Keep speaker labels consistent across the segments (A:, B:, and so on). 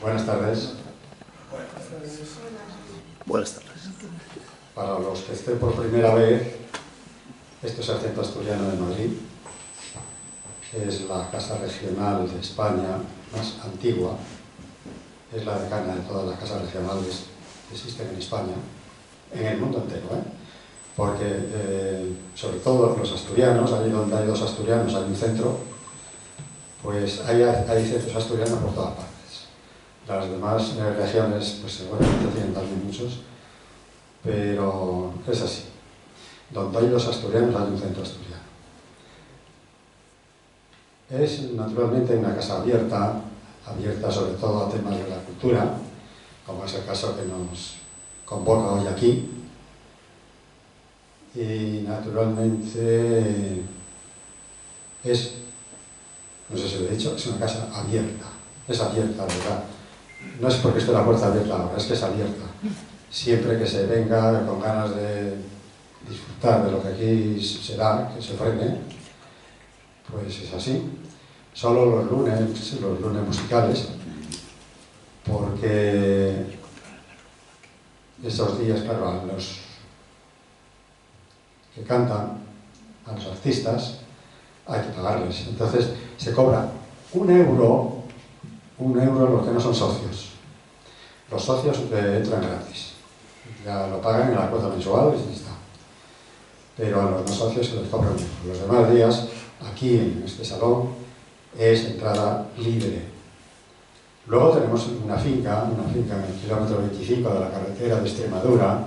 A: Buenas tardes.
B: Buenas tardes.
A: Para los que estén por primera vez, esto es el Centro Asturiano de Madrid. Es la casa regional de España más antigua. Es la decana de todas las casas regionales que existen en España, en el mundo entero, porque sobre todo los asturianos, allí donde hay dos asturianos, hay un centro, pues hay centros asturianos por todas partes. Las demás regiones, pues seguramente tienen también muchos, pero es así. Donde hay dos asturianos hay un centro asturiano. Es naturalmente una casa abierta sobre todo a temas de la cultura, como es el caso que nos convoca hoy aquí. Y naturalmente es, no sé si lo he dicho, es una casa abierta. Es abierta, ¿verdad? No es porque esté la puerta abierta ahora, es que es abierta. Siempre que se venga con ganas de disfrutar de lo que aquí se da, que se ofrece, pues es así. Solo los lunes musicales, porque estos días, claro, a los que cantan, a los artistas, hay que pagarles. Entonces se cobra €1 los que no son socios. Los socios entran gratis. Ya lo pagan en la cuota mensual y ya está. Pero a los no socios se les cobra €1. Los demás días, aquí en este salón, es entrada libre. Luego tenemos una finca en el kilómetro 25 de la carretera de Extremadura,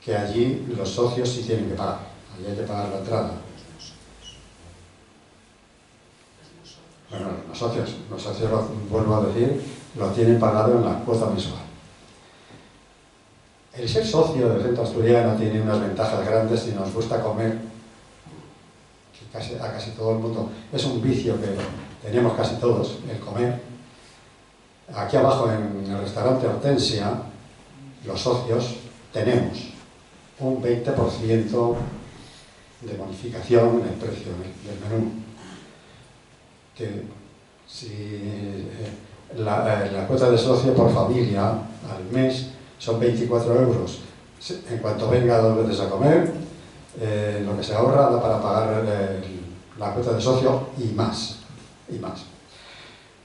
A: que allí los socios sí tienen que pagar. Allí hay que pagar la entrada. Bueno, los socios, vuelvo a decir, lo tienen pagado en la cuota mensual. El ser socio del Centro Asturiano tiene unas ventajas grandes si nos gusta comer, que a casi todo el mundo es un vicio que tenemos casi todos, el comer. Aquí abajo en el restaurante Hortensia, los socios tenemos un 20% de bonificación en el precio del menú. Que si la cuota de socio por familia al mes son €24. En cuanto venga 2 veces a comer, lo que se ahorra da para pagar la cuota de socio y más.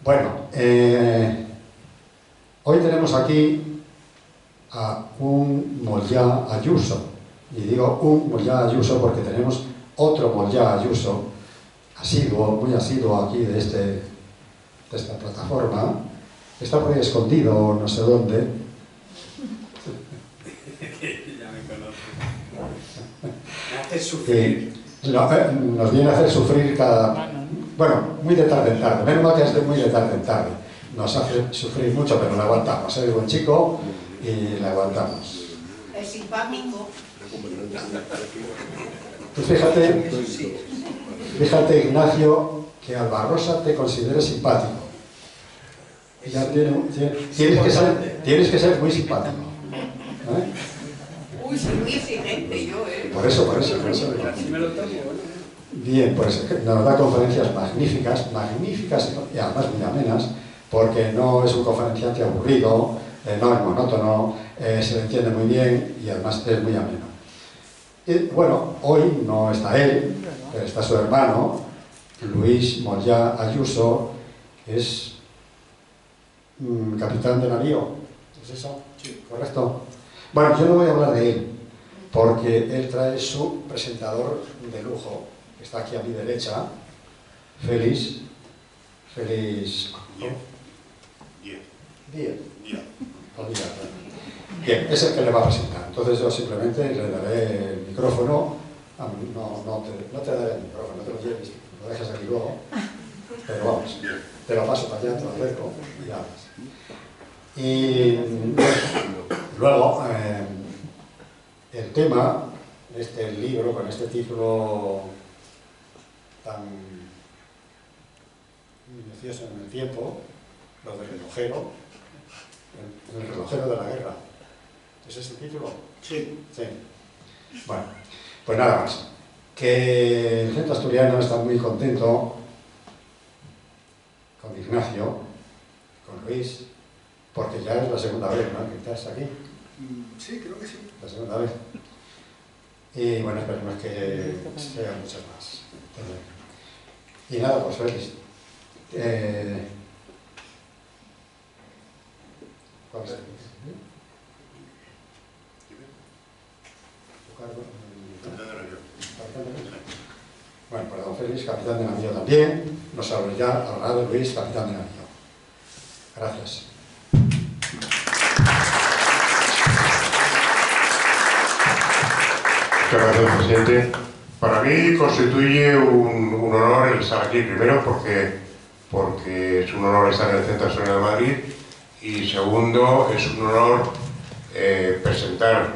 A: Bueno, hoy tenemos aquí a un Mollá Ayuso, y digo un Mollá Ayuso porque tenemos otro Mollá Ayuso muy asiduo aquí de esta plataforma. Está por ahí escondido, no sé dónde.
C: Ya me conoce. Me hace sufrir.
A: Nos viene a hacer sufrir muy de tarde en tarde. Menos mal que es muy de tarde en tarde. Nos hace sufrir mucho, pero lo aguantamos. Es buen chico y le aguantamos.
D: Es simpático.
A: Pues fíjate, Ignacio, que Albarrosa te considere simpático. Ya tienes que ser muy simpático.
D: Uy, soy muy exigente yo,
A: Por eso. Bien, pues nos da conferencias magníficas y además muy amenas, porque no es un conferenciante aburrido, no es monótono, se le entiende muy bien y además es muy ameno. Y, bueno, hoy no está él, pero está su hermano, Luis Mollá Ayuso, que es capitán de navío. ¿Es eso?
C: Sí.
A: ¿Correcto? Bueno, yo no voy a hablar de él, porque él trae su presentador de lujo, que está aquí a mi derecha, Félix. Olvídate. Bien, es el que le va a presentar. Entonces yo simplemente le daré el micrófono. No te daré el micrófono, no te lo lleves, lo dejas aquí luego. Pero vamos, te lo paso para allá, te lo acerco y hablas. Y luego, el tema de este libro, con este título tan minucioso en el tiempo, lo del relojero, el relojero de la guerra. ¿Es ese el título?
C: Sí.
A: Bueno, pues nada más. Que el Centro Asturiano está muy contento con Ignacio, con Luis, porque ya es la segunda vez, ¿no?, que estás aquí.
C: Sí, creo que sí.
A: La segunda vez. Y bueno, esperemos que sean muchas más. Y nada, pues Félix. ¿Cuál es el tu cargo? Bueno, pues don Félix, capitán de navío también. Nos hablará de Luis, capitán de navío. Gracias.
B: Muchas gracias, presidente. Para mí constituye un honor el estar aquí, primero porque es un honor estar en el Centro de Historia de Madrid, y segundo, es un honor presentar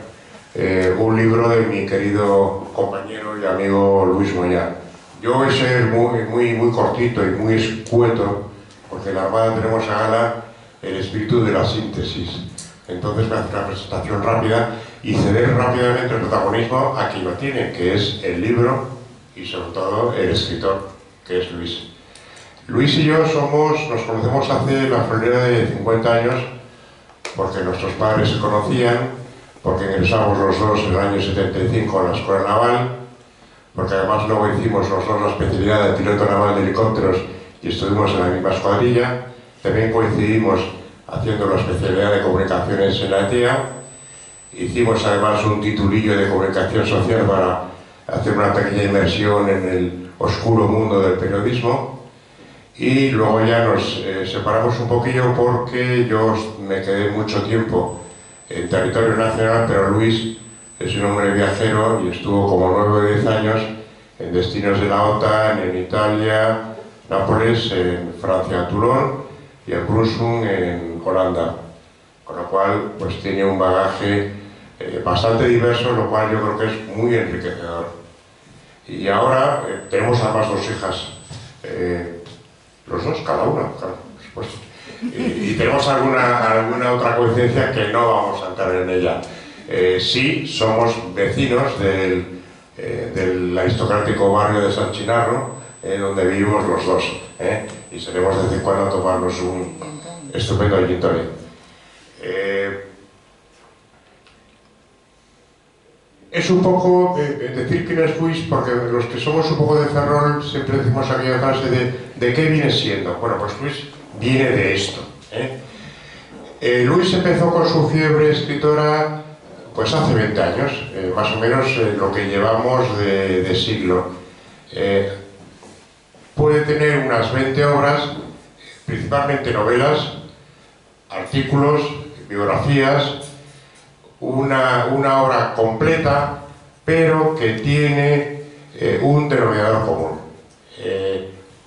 B: un libro de mi querido compañero y amigo Luis Moyá. Yo voy a ser muy cortito y muy escueto, porque en la Armada tenemos a gala el espíritu de la síntesis. Entonces me hace una presentación rápida y ceder rápidamente el protagonismo a quien lo tiene, que es el libro y sobre todo el escritor, que es Luis. Luis y yo nos conocemos hace la friolera de 50 años, porque nuestros padres se conocían, porque ingresamos los dos en el año 75 a la Escuela Naval, porque además luego hicimos los dos la especialidad de piloto naval de helicópteros y estuvimos en la misma escuadrilla. También coincidimos haciendo la especialidad de comunicaciones en la ETEA. Hicimos además un titulillo de comunicación social para hacer una pequeña inmersión en el oscuro mundo del periodismo. Y luego ya nos separamos un poquillo porque yo me quedé mucho tiempo en territorio nacional, pero Luis es un hombre viajero y estuvo como 9 o 10 años en destinos de la OTAN, en Italia, Nápoles, en Francia, Toulon, y en Brusum, en Holanda. Con lo cual, pues tiene un bagaje bastante diverso, lo cual yo creo que es muy enriquecedor. Y ahora tenemos además 2 hijas, los dos, cada una, claro, por supuesto. Y tenemos alguna otra coincidencia que no vamos a entrar en ella. Sí, somos vecinos del aristocrático barrio de San Chinarro, donde vivimos los dos, y seremos de vez en cuando a tomarnos un estupendo gin tonic. Es un poco decir quién es Luis, porque los que somos un poco de Ferrol siempre decimos aquella frase de ¿qué viene siendo? Bueno, pues Luis viene de esto. Luis empezó con su fiebre escritora pues hace 20 años, más o menos lo que llevamos de siglo. Puede tener unas 20 obras, principalmente novelas, artículos, biografías, una obra completa, pero que tiene un denominador común.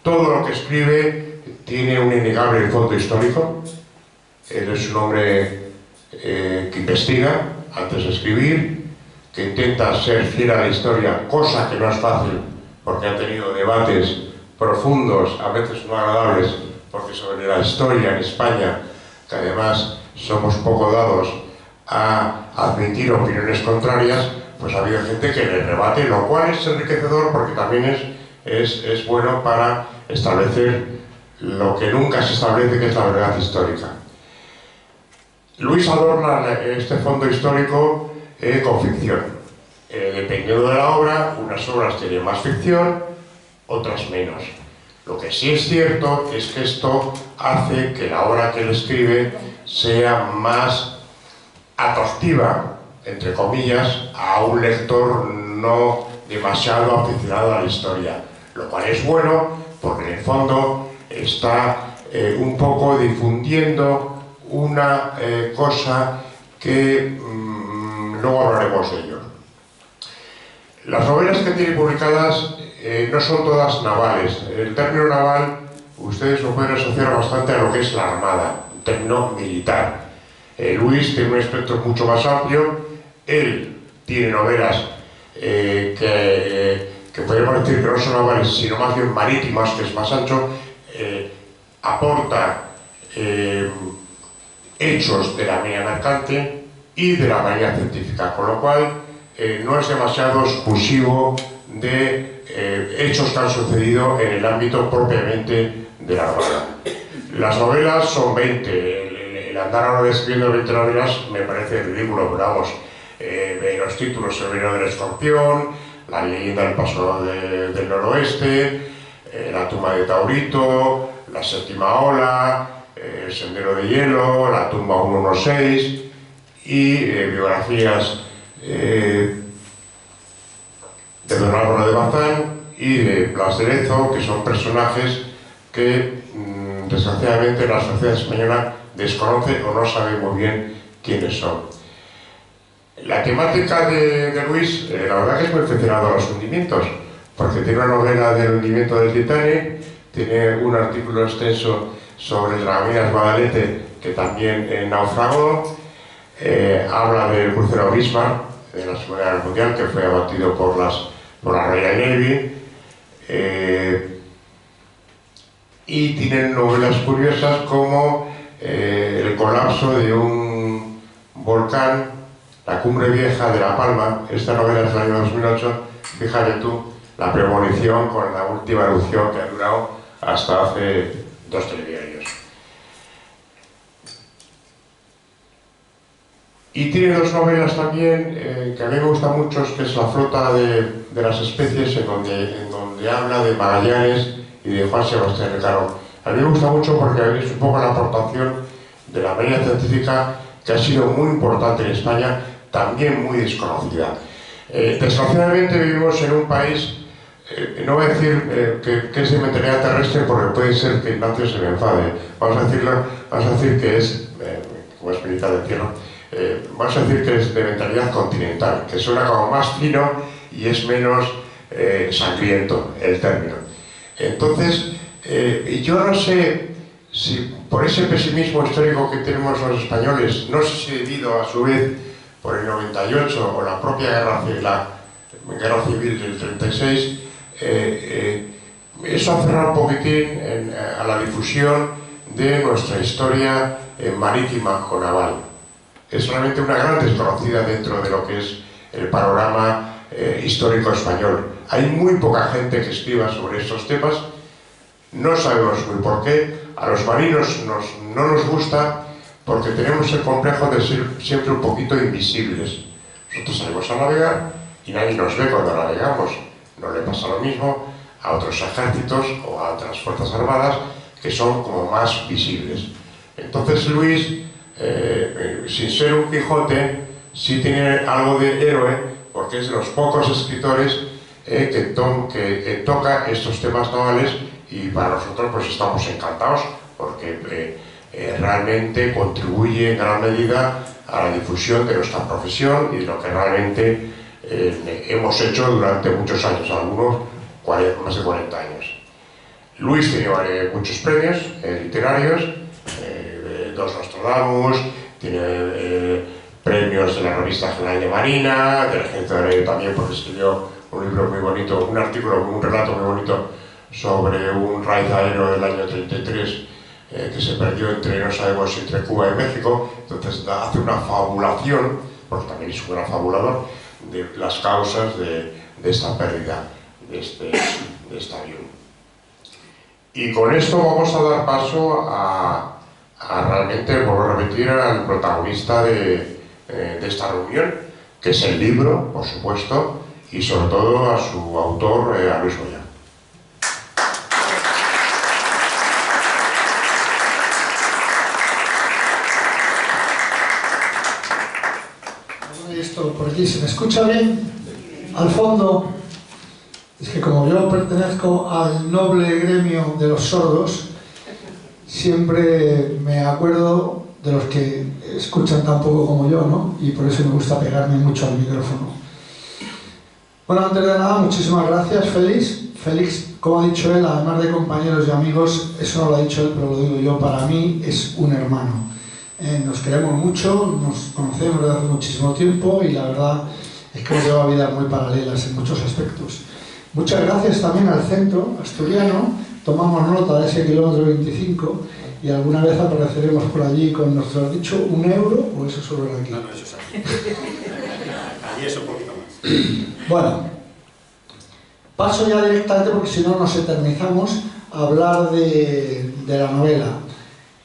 B: Todo lo que escribe tiene un innegable fondo histórico. Él es un hombre que investiga antes de escribir, que intenta ser fiel a la historia, cosa que no es fácil, porque ha tenido debates profundos, a veces no agradables, porque sobre la historia en España, que además somos poco dados a admitir opiniones contrarias, pues ha habido gente que le rebate, lo cual es enriquecedor porque también es bueno para establecer lo que nunca se establece, que es la verdad histórica. Luis adorna este fondo histórico con ficción. Dependiendo de la obra, unas obras tienen más ficción, otras menos. Lo que sí es cierto es que esto hace que la obra que él escribe sea más atractiva, entre comillas, a un lector no demasiado aficionado a la historia, lo cual es bueno porque en el fondo está un poco difundiendo una cosa que luego hablaremos de ello. Las novelas que tiene publicadas no son todas navales. El término naval ustedes lo pueden asociar bastante a lo que es la Armada, un término militar. Luis tiene un espectro mucho más amplio. Él tiene novelas que podríamos decir que no son navales, sino más bien marítimas, que es más ancho. Aporta hechos de la marina mercante y de la marina científica, con lo cual no es demasiado exclusivo de hechos que han sucedido en el ámbito propiamente de la Armada. Las novelas son 20. El andar ahora escribiendo 20 novelas me parece ridículo, pero vamos, los títulos: El reino del escorpión, La leyenda del paso del noroeste, La tumba de Taurito, La séptima ola, El sendero de hielo, La tumba 116 y biografías de Don Álvaro de Bazán y de Blas de Lezo, que son personajes que desgraciadamente la sociedad española desconoce o no sabe muy bien quiénes son. La temática de Luis, la verdad que es muy aficionado a los hundimientos, porque tiene una novela del hundimiento del Titanic, tiene un artículo extenso sobre el Dragaminas Guadalete, que también naufragó, habla del crucero Bismarck de la Segunda Guerra Mundial, que fue abatido por la Royal Navy, y tienen novelas curiosas como el colapso de un volcán, La cumbre vieja de La Palma. Esta novela es del año 2008, fíjate tú, la premonición con la última erupción que ha durado hasta hace 2 telediarios. Y tiene 2 novelas también que a mí me gustan mucho, que es La flota de las especies, en donde habla de Magallanes y de Juan Sebastián Elcano. A mí me gusta mucho porque es un poco la aportación de la marina científica, que ha sido muy importante en España, también muy desconocida. Desgraciadamente vivimos en un país, no voy a decir que es de mentalidad terrestre, porque puede ser que Ignacio se me enfade. Vamos a decir que es, como es militar de tierra, vamos a decir que es de mentalidad continental, que suena como más fino y es menos sangriento el término. Entonces, yo no sé si por ese pesimismo histórico que tenemos los españoles, no sé si debido a su vez por el 98 o la propia guerra civil del 36, eso ha cerrado un poquitín a la difusión de nuestra historia marítima o naval. Es solamente una gran desconocida dentro de lo que es el panorama histórico español. Hay muy poca gente que escriba sobre estos temas, no sabemos muy por qué. A los marinos no nos gusta porque tenemos el complejo de ser siempre un poquito invisibles. Nosotros salimos a navegar y nadie nos ve cuando navegamos. No le pasa lo mismo a otros ejércitos o a otras fuerzas armadas que son como más visibles. Entonces Luis, sin ser un Quijote, sí tiene algo de héroe, porque es de los pocos escritores que toca estos temas navales, y para nosotros pues estamos encantados porque realmente contribuye en gran medida a la difusión de nuestra profesión y de lo que realmente hemos hecho durante muchos años, algunos más de 40 años. Luis tiene muchos premios literarios, 2 Nostradamus, tiene premios de la Revista General de Marina, de la Agencia de Radio también, porque escribió un libro muy bonito, un artículo, un relato muy bonito sobre un raid aéreo del año 33 que se perdió no sabemos, entre Cuba y México. Entonces hace una fabulación, porque también es un gran fabulador, de las causas de esta pérdida de este avión. Y con esto vamos a dar paso a realmente, vuelvo a repetir, al protagonista de esta reunión, que es el libro, por supuesto, y sobre todo a su autor, a Luis Goya.
C: Esto por aquí se me escucha bien. Al fondo, es que como yo pertenezco al noble gremio de los sordos, siempre me acuerdo de los que escuchan tan poco como yo, ¿no? Y por eso me gusta pegarme mucho al micrófono. Bueno, antes de nada, muchísimas gracias, Félix. Félix, como ha dicho él, además de compañeros y amigos, eso no lo ha dicho él, pero lo digo yo, para mí es un hermano. Nos queremos mucho, nos conocemos desde hace muchísimo tiempo y la verdad es que hemos llevado vidas muy paralelas en muchos aspectos. Muchas gracias también al centro asturiano, tomamos nota de ese kilómetro 25 y alguna vez apareceremos por allí con nuestro, ¿has dicho 1 euro o eso solo era aquí?
E: No, eso es aquí. Allí es un poquito más.
C: Bueno, paso ya directamente porque si no nos eternizamos a hablar de la novela.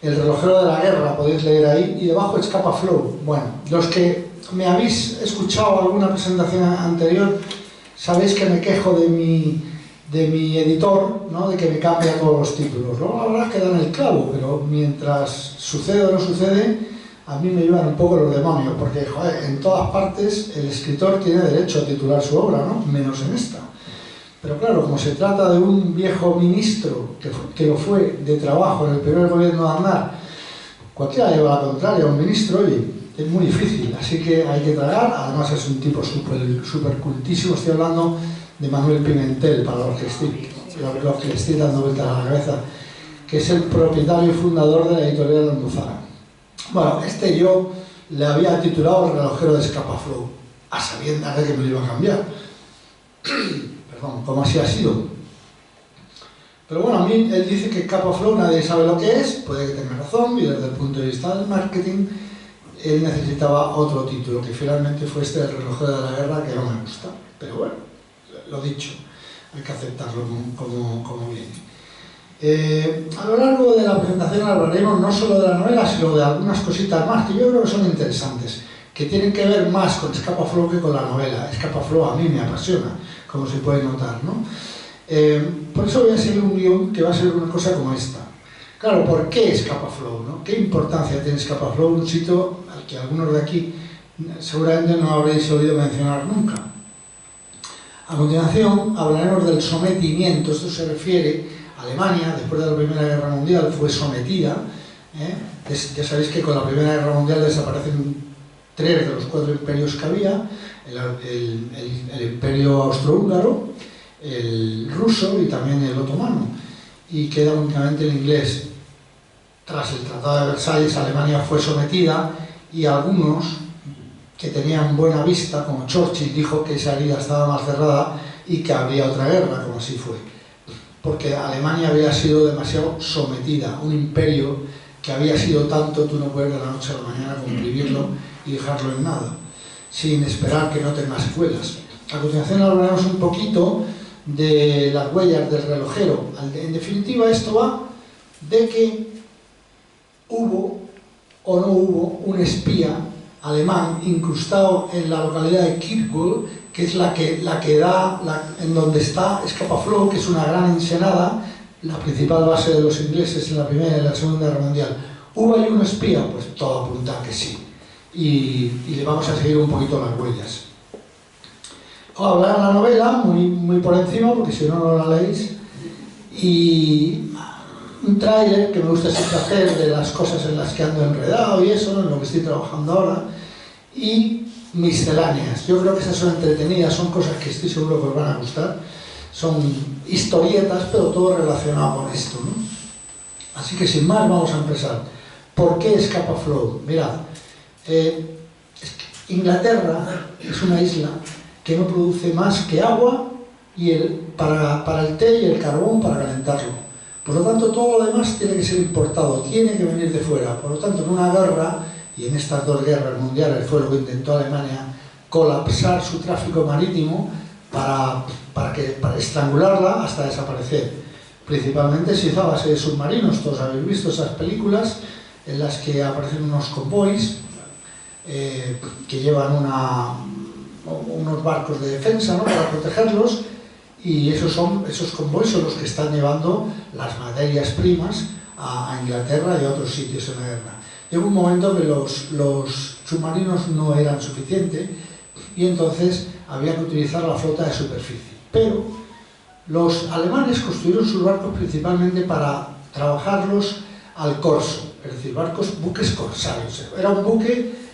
C: El relojero de la guerra, podéis leer ahí, y debajo Scapa Flow. Bueno, los que me habéis escuchado alguna presentación anterior, sabéis que me quejo de mi editor, ¿no? De que me cambia todos los títulos. Luego la verdad es que dan el clavo, pero mientras sucede o no sucede, a mí me llevan un poco los demonios, porque joder, en todas partes el escritor tiene derecho a titular su obra, ¿no? Menos en esta. Pero claro, como se trata de un viejo ministro que lo fue de trabajo en el primer gobierno de Aznar, cualquiera lleva la contraria a un ministro, oye, es muy difícil, así que hay que tragar. Además es un tipo súper cultísimo. Estoy hablando de Manuel Pimentel, para los que le estoy dando vueltas a la cabeza, que es el propietario y fundador de la editorial Almuzara. Bueno, yo le había titulado El relojero de Scapa Flow, a sabiendas de que me lo iba a cambiar. Perdón, como así ha sido. Pero bueno, a mí él dice que Scapa Flow nadie sabe lo que es, puede que tenga razón, y desde el punto de vista del marketing, él necesitaba otro título, que finalmente fue El relojero de la guerra, que no me gusta. Pero bueno, lo dicho, hay que aceptarlo como viene. A lo largo de la presentación hablaremos no solo de la novela, sino de algunas cositas más que yo creo que son interesantes, que tienen que ver más con Scapa Flow que con la novela. Scapa Flow a mí me apasiona, como se puede notar, ¿no? Por eso voy a seguir un guión que va a ser una cosa como esta. Claro, ¿por qué Scapa Flow, no? ¿Qué importancia tiene Scapa Flow? Un sitio al que algunos de aquí seguramente no habréis oído mencionar nunca. A continuación hablaremos del sometimiento. Esto se refiere a Alemania. Después de la Primera Guerra Mundial fue sometida. Ya sabéis que con la Primera Guerra Mundial desaparecen 3 de los 4 imperios que había: el imperio austrohúngaro, el ruso y también el otomano, y queda únicamente el inglés. Tras el Tratado de Versalles, Alemania fue sometida, y algunos que tenían buena vista, como Churchill, dijo que esa herida estaba más cerrada y que habría otra guerra, como así fue, porque Alemania había sido demasiado sometida. Un imperio que había sido tanto, tú no puedes de la noche a la mañana comprimirlo y dejarlo en nada, sin esperar que no tenga secuelas. A continuación hablaremos un poquito de las huellas del relojero. En definitiva, esto va de que hubo o no hubo un espía alemán incrustado en la localidad de Kirkwall, que es la que da en donde está Scapa Flow, que es una gran ensenada, la principal base de los ingleses en la Primera y la Segunda Guerra Mundial. ¿Hubo ahí un espía? Pues todo apunta a que sí. Y le vamos a seguir un poquito las huellas. Os hablaré de la novela muy por encima, porque si no, no la leéis. Y un tráiler que me gusta siempre hacer de las cosas en las que ando enredado y eso, en lo que estoy trabajando ahora. Y misceláneas. Yo creo que esas son entretenidas, son cosas que estoy seguro que os van a gustar. Son historietas, pero todo relacionado con esto, ¿no? Así que sin más vamos a empezar. ¿Por qué Scapa Flow? Mirad, Inglaterra es una isla que no produce más que agua y para el té y el carbón para calentarlo. Por lo tanto, todo lo demás tiene que ser importado, tiene que venir de fuera. Por lo tanto, en una guerra, y en estas 2 guerras mundiales fue lo que intentó Alemania, colapsar su tráfico marítimo para estrangularla hasta desaparecer. Principalmente se hizo a base de submarinos. Todos habéis visto esas películas en las que aparecen unos convoys que llevan unos barcos de defensa, ¿no?, para protegerlos, y esos convoys son los que están llevando las materias primas a Inglaterra y a otros sitios en la guerra. Llegó un momento que los submarinos no eran suficientes y entonces había que utilizar la flota de superficie. Pero los alemanes construyeron sus barcos principalmente para trabajarlos al corso, es decir, buques corsarios. Era un buque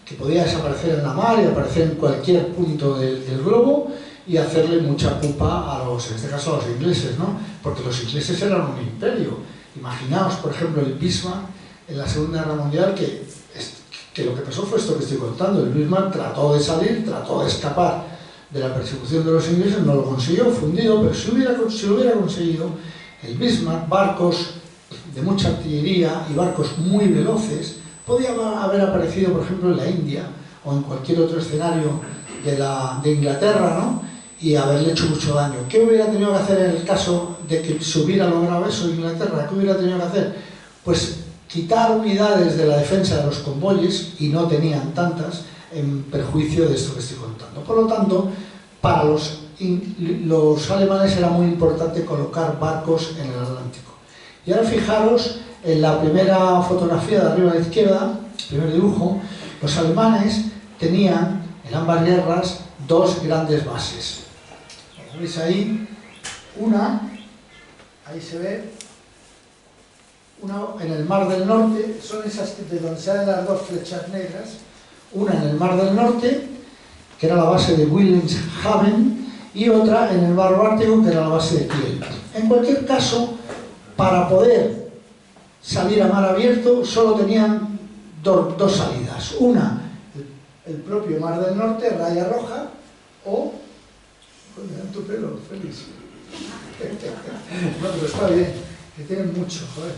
C: que podía desaparecer en la mar y aparecer en cualquier punto del globo y hacerle mucha pupa en este caso a los ingleses, ¿no? Porque los ingleses eran un imperio. Imaginaos, por ejemplo, el Bismarck en la Segunda Guerra Mundial, que lo que pasó fue esto que estoy contando. El Bismarck trató de salir, trató de escapar de la persecución de los ingleses, no lo consiguió, fundido, pero si lo hubiera conseguido, el Bismarck, barcos de mucha artillería y barcos muy veloces, podía haber aparecido, por ejemplo, en la India o en cualquier otro escenario de Inglaterra, ¿no?, y haberle hecho mucho daño. ¿Qué hubiera tenido que hacer en el caso de que se hubiera logrado eso en Inglaterra? ¿Qué hubiera tenido que hacer? Pues quitar unidades de la defensa de los convoyes, y no tenían tantas, en perjuicio de esto que estoy contando. Por lo tanto, para los alemanes era muy importante colocar barcos en el Atlántico. Y ahora fijaros en la primera fotografía de arriba a la izquierda, primer dibujo, los alemanes tenían en ambas guerras dos grandes bases. Como veis ahí, ahí se ve, una en el Mar del Norte, son esas de donde salen las dos flechas negras, una en el Mar del Norte, que era la base de Wilhelmshaven, y otra en el Mar Báltico, que era la base de Kiel. En cualquier caso, para poder salir a mar abierto, solo tenían dos salidas. Una, el propio Mar del Norte, raya roja, o... Joder, tu pelo, Félix. No, pero está bien, que tienen mucho, joder.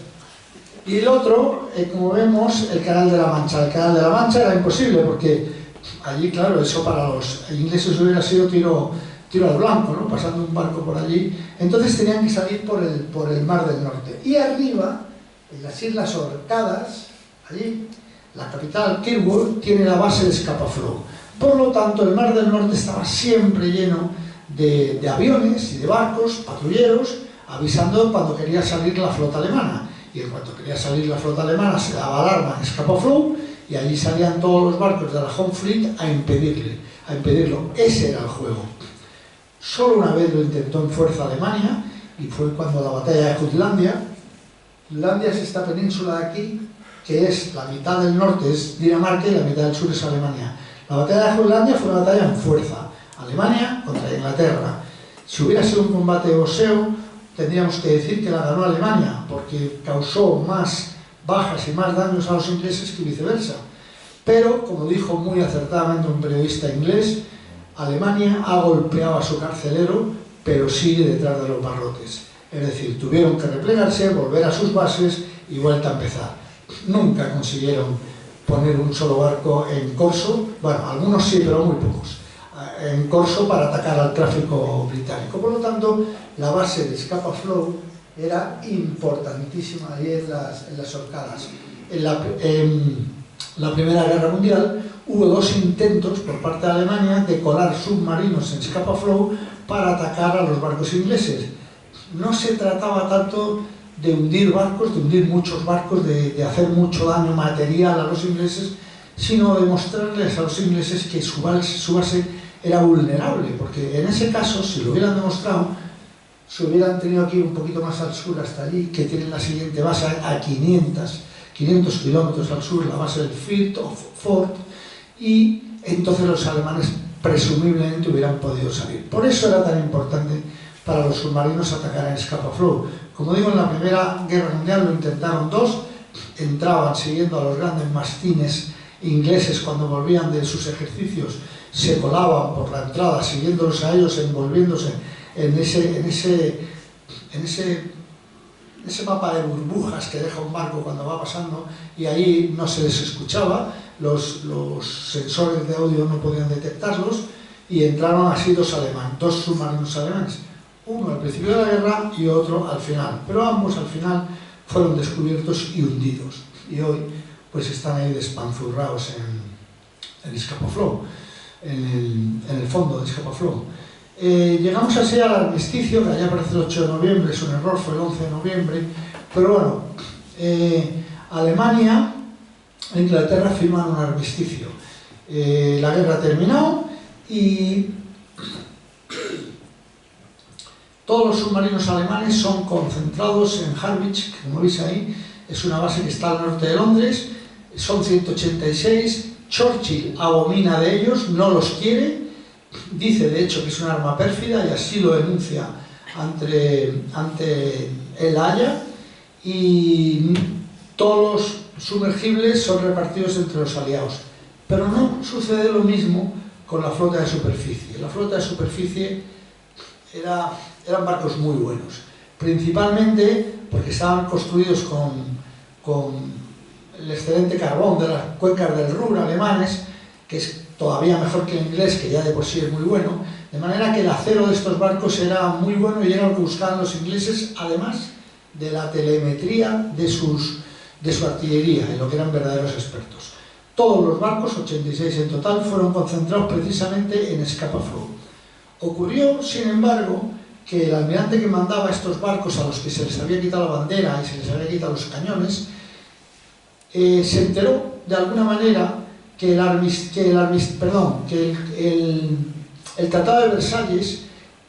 C: Y el otro, como vemos, el Canal de la Mancha. El Canal de la Mancha era imposible, porque allí, claro, eso para los ingleses hubiera sido tiro al blanco, ¿no? Pasando un barco por allí. Entonces tenían que salir por el Mar del Norte. Y arriba, en las Islas Orcadas, allí, la capital, Kirkwall, tiene la base de Scapa Flow. Por lo tanto, el Mar del Norte estaba siempre lleno de aviones y de barcos patrulleros, avisando cuando quería salir la flota alemana. Y en cuanto quería salir la flota alemana, se daba alarma en Scapa Flow, y allí salían todos los barcos de la Home Fleet a impedirlo. Ese era el juego. Solo una vez lo intentó en fuerza Alemania, y fue cuando la batalla de Jutlandia. Jutlandia es esta península de aquí, que es la mitad del norte es Dinamarca y la mitad del sur es Alemania. La batalla de Jutlandia fue una batalla en fuerza, Alemania contra Inglaterra. Si hubiera sido un combate de boxeo, tendríamos que decir que la ganó Alemania, porque causó más bajas y más daños a los ingleses que viceversa. Pero, como dijo muy acertadamente un periodista inglés, Alemania ha golpeado a su carcelero, pero sigue detrás de los barrotes. Es decir, tuvieron que replegarse, volver a sus bases y vuelta a empezar. Nunca consiguieron poner un solo barco en corso, bueno, algunos sí, pero muy pocos, en corso para atacar al tráfico británico. Por lo tanto, la base de Scapa Flow era importantísima ahí en las Orcadas. En la Primera Guerra Mundial hubo dos intentos por parte de Alemania de colar submarinos en Scapa Flow para atacar a los barcos ingleses. No se trataba tanto de hundir barcos, de hundir muchos barcos, de hacer mucho daño material a los ingleses, sino de mostrarles a los ingleses que su base era vulnerable, porque en ese caso, si lo hubieran demostrado, se hubieran tenido que ir un poquito más al sur hasta allí, que tienen la siguiente base a 500 kilómetros al sur, la base del Firth of Forth, y entonces los alemanes presumiblemente hubieran podido salir. Por eso era tan importante para los submarinos atacar en Scapa Flow. Como digo, en la Primera Guerra Mundial lo intentaron dos, entraban siguiendo a los grandes mastines ingleses cuando volvían de sus ejercicios, se colaban por la entrada siguiéndolos a ellos, envolviéndose en ese mapa de burbujas que deja un barco cuando va pasando, y ahí no se les escuchaba, los sensores de audio no podían detectarlos, y entraron así dos submarinos alemanes, uno al principio de la guerra y otro al final, pero ambos al final fueron descubiertos y hundidos, y hoy pues están ahí despanzurrados en Scapa Flow, en el fondo de Scapa Flow. Llegamos así al armisticio, que allá aparece el 8 de noviembre, es un error, fue el 11 de noviembre, pero bueno, Alemania e Inglaterra firman un armisticio. La guerra terminó y todos los submarinos alemanes son concentrados en Harwich, que como veis ahí, es una base que está al norte de Londres, son 186, Churchill abomina de ellos, no los quiere, dice de hecho que es un arma pérfida y así lo denuncia ante el Haya, y todos los sumergibles son repartidos entre los aliados. Pero no sucede lo mismo con la flota de superficie. La flota de superficie eran barcos muy buenos, principalmente porque estaban construidos con el excelente carbón de las cuencas del Ruhr alemanes, que es todavía mejor que el inglés, que ya de por sí es muy bueno, de manera que el acero de estos barcos era muy bueno y era lo que buscaban los ingleses, además de la telemetría de sus de su artillería, en lo que eran verdaderos expertos. Todos los barcos, 86 en total, fueron concentrados precisamente en Scapa Flow. Ocurrió, sin embargo, que el almirante que mandaba estos barcos a los que se les había quitado la bandera y se les había quitado los cañones, se enteró de alguna manera que el Tratado de Versalles,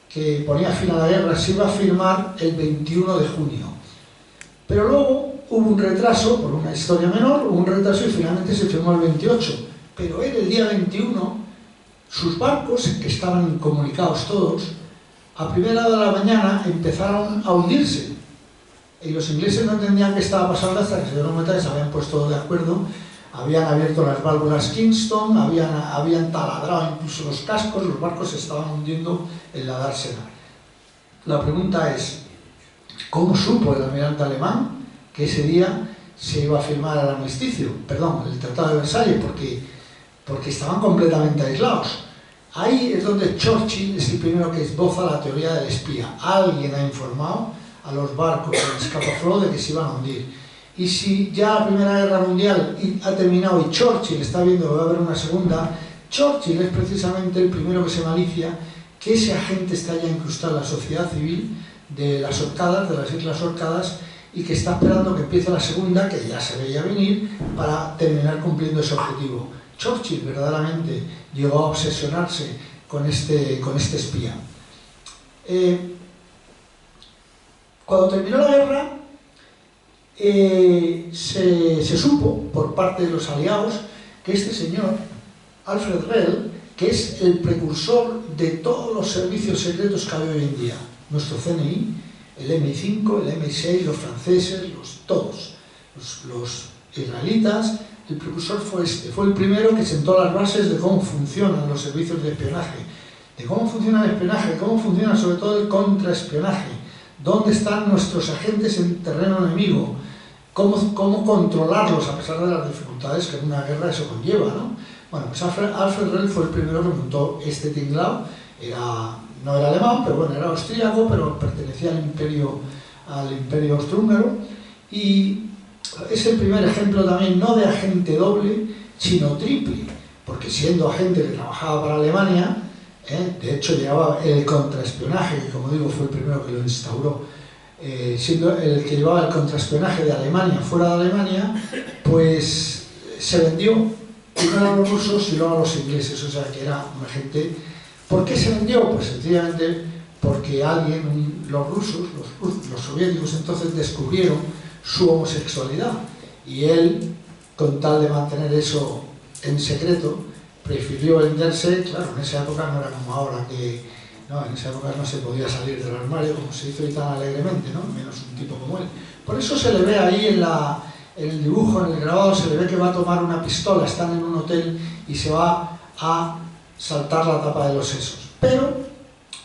C: que ponía fin a la guerra, se iba a firmar el 21 de junio. Pero luego hubo un retraso, por una historia menor, hubo un retraso y finalmente se firmó el 28. Pero él, el día 21, sus barcos, que estaban incomunicados todos, a primera hora de la mañana empezaron a hundirse. Y los ingleses no entendían qué estaba pasando hasta que se dieron cuenta que se habían puesto de acuerdo, habían abierto las válvulas Kingston, habían taladrado incluso los cascos, los barcos se estaban hundiendo en la dársena. La pregunta es, ¿cómo supo el almirante alemán que ese día se iba a firmar el armisticio? Perdón, el Tratado de Versalles, porque estaban completamente aislados. Ahí es donde Churchill es el primero que esboza la teoría del espía. Alguien ha informado a los barcos en Scapa Flow de que se iban a hundir. Y si ya la Primera Guerra Mundial ha terminado y Churchill está viendo que va a haber una segunda, Churchill es precisamente el primero que se malicia que ese agente está ya incrustado en la sociedad civil de las Orcadas, de las Islas Orcadas, y que está esperando que empiece la segunda, que ya se veía venir, para terminar cumpliendo ese objetivo. Churchill verdaderamente llegó a obsesionarse con este espía. Cuando terminó la guerra, se supo por parte de los aliados que este señor, Alfred Rell, que es el precursor de todos los servicios secretos que hay hoy en día, nuestro CNI, el MI5, el MI6, los franceses, todos, los israelitas, el precursor fue este, fue el primero que sentó las bases de cómo funcionan los servicios de espionaje, de cómo funciona el espionaje, cómo funciona sobre todo el contraespionaje, dónde están nuestros agentes en terreno enemigo, cómo controlarlos a pesar de las dificultades que en una guerra eso conlleva, ¿no? Bueno, pues Alfred Rell fue el primero que montó este tinglao, no era alemán, pero bueno, era austríaco, pero pertenecía al imperio austrohúngaro, y es el primer ejemplo también no de agente doble, sino triple, porque siendo agente que trabajaba para Alemania, de hecho llevaba el contraespionaje, que como digo fue el primero que lo instauró, siendo el que llevaba el contraespionaje de Alemania fuera de Alemania, pues se vendió primero a los rusos y luego a los ingleses, o sea que era un agente. ¿Por qué se vendió? Pues sencillamente porque los rusos, los soviéticos entonces descubrieron su homosexualidad y él, con tal de mantener eso en secreto, prefirió venderse. Claro, en esa época no era como ahora que en esa época no se podía salir del armario como se hizo y tan alegremente, ¿no? Menos un tipo como él. Por eso se le ve ahí en el dibujo, en el grabado, se le ve que va a tomar una pistola, están en un hotel y se va a saltar la tapa de los sesos. Pero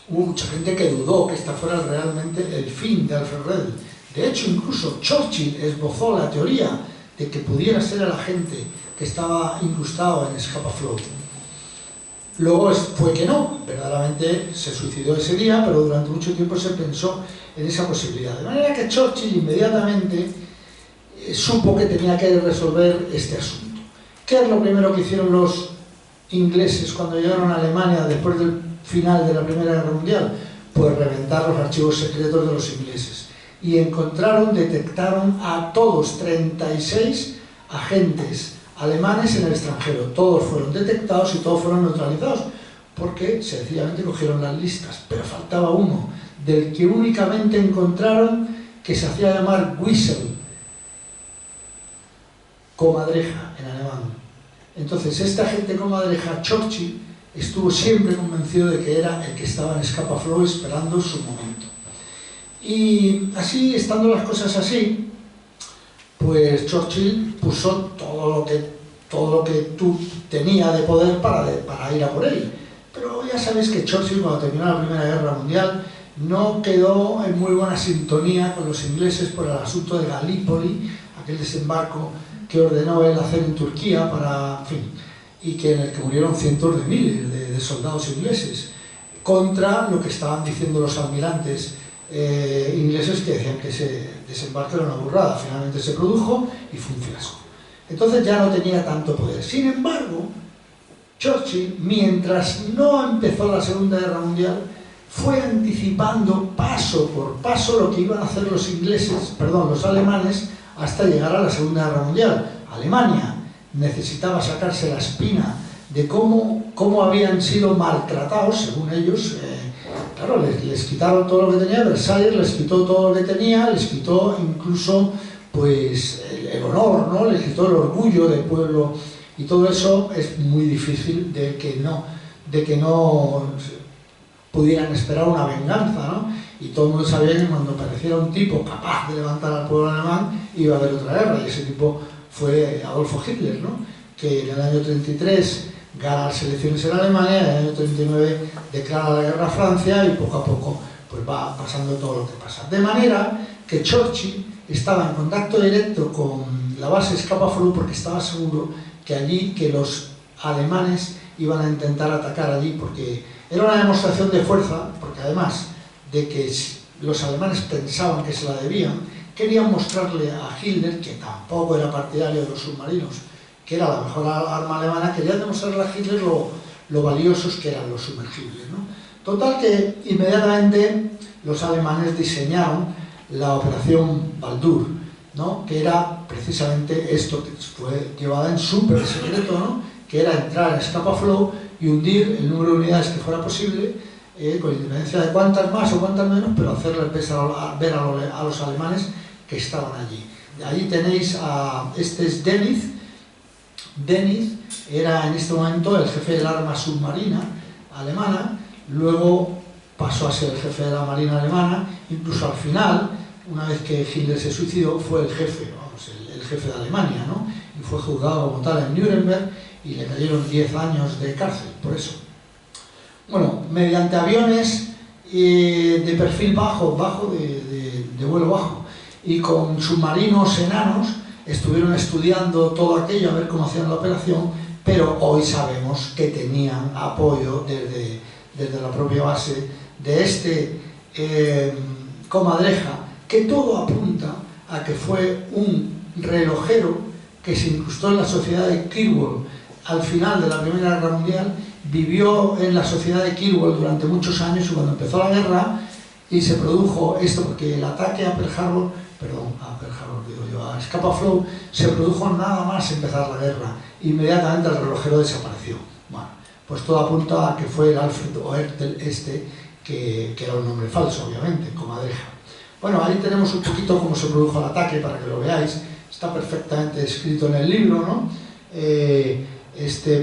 C: hubo mucha gente que dudó que esta fuera realmente el fin de Alfred Rell. De hecho, incluso Churchill esbozó la teoría de que pudiera ser el agente que estaba incrustado en Scapa Flow. Luego fue que no, verdaderamente se suicidó ese día, pero durante mucho tiempo se pensó en esa posibilidad. De manera que Churchill inmediatamente supo que tenía que resolver este asunto. ¿Qué es lo primero que hicieron los ingleses cuando llegaron a Alemania después del final de la Primera Guerra Mundial? Pues reventar los archivos secretos de los ingleses. Y detectaron a todos 36 agentes alemanes en el extranjero. Todos fueron detectados y todos fueron neutralizados, porque sencillamente cogieron las listas, pero faltaba uno, del que únicamente encontraron que se hacía llamar Wiesel, comadreja en alemán. Entonces, este agente comadreja, Churchill, estuvo siempre convencido de que era el que estaba en Scapa Flow esperando su momento. Y así, estando las cosas así, pues Churchill puso todo lo que tú tenía de poder para ir a por él. Pero ya sabéis que Churchill, cuando terminó la Primera Guerra Mundial, no quedó en muy buena sintonía con los ingleses por el asunto de Galípoli, aquel desembarco que ordenó él hacer en Turquía y en el que murieron cientos de miles de soldados ingleses, contra lo que estaban diciendo los almirantes ingleses que decían que ese desembarque era una burrada. Finalmente se produjo y fue un fiasco. Entonces ya no tenía tanto poder. Sin embargo, Churchill, mientras no empezó la Segunda Guerra Mundial, fue anticipando paso por paso lo que iban a hacer los alemanes hasta llegar a la Segunda Guerra Mundial. Alemania necesitaba sacarse la espina de cómo habían sido maltratados, según ellos. Claro, les quitaron todo lo que tenía, Versalles les quitó todo lo que tenía, les quitó incluso pues el honor, ¿no? Les quitó el orgullo del pueblo, y todo eso es muy difícil de que no pudieran esperar una venganza, ¿no? Y todo el mundo sabía que cuando apareciera un tipo capaz de levantar al pueblo alemán iba a haber otra guerra, y ese tipo fue Adolfo Hitler, ¿no? Que en el año 33 gana las elecciones en Alemania, en el año 39 declara la guerra a Francia, y poco a poco pues va pasando todo lo que pasa. De manera que Churchill estaba en contacto directo con la base Scapa Flow porque estaba seguro que los alemanes iban a intentar atacar allí, porque era una demostración de fuerza, porque además de que los alemanes pensaban que se la debían, querían mostrarle a Hitler, que tampoco era partidario de los submarinos, que era la mejor arma alemana, querían demostrarle a Hitler lo valiosos que eran los sumergibles, ¿no? Total que inmediatamente los alemanes diseñaron la operación Baldur, ¿no? Que era precisamente esto, que fue llevada en súper secreto, ¿no? Que era entrar en Scapa Flow y hundir el número de unidades que fuera posible, con independencia de cuántas más o cuántas menos, pero hacerles ver a los alemanes que estaban allí. Allí tenéis este es Dönitz. Dönitz era en este momento el jefe del arma submarina alemana, luego pasó a ser el jefe de la marina alemana, incluso al final, una vez que Hitler se suicidó, fue el jefe, el jefe de Alemania, ¿no? Y fue juzgado como tal en Nuremberg y le cayeron 10 años de cárcel por eso. Bueno, mediante aviones de perfil bajo, de vuelo bajo, y con submarinos enanos, estuvieron estudiando todo aquello, a ver cómo hacían la operación, pero hoy sabemos que tenían apoyo desde la propia base de Comadreja, que todo apunta a que fue un relojero que se incrustó en la sociedad de Kirwall al final de la Primera Guerra Mundial, vivió en la sociedad de Kirwall durante muchos años, y cuando empezó la guerra y se produjo esto, porque el ataque a Pearl Harbor, a Scapa Flow, se produjo nada más empezar la guerra. Inmediatamente el relojero desapareció. Bueno, pues todo apunta a que fue el Alfred Oertel que era un nombre falso, obviamente, Comadreja. Bueno, ahí tenemos un poquito cómo se produjo el ataque para que lo veáis. Está perfectamente escrito en el libro, ¿no?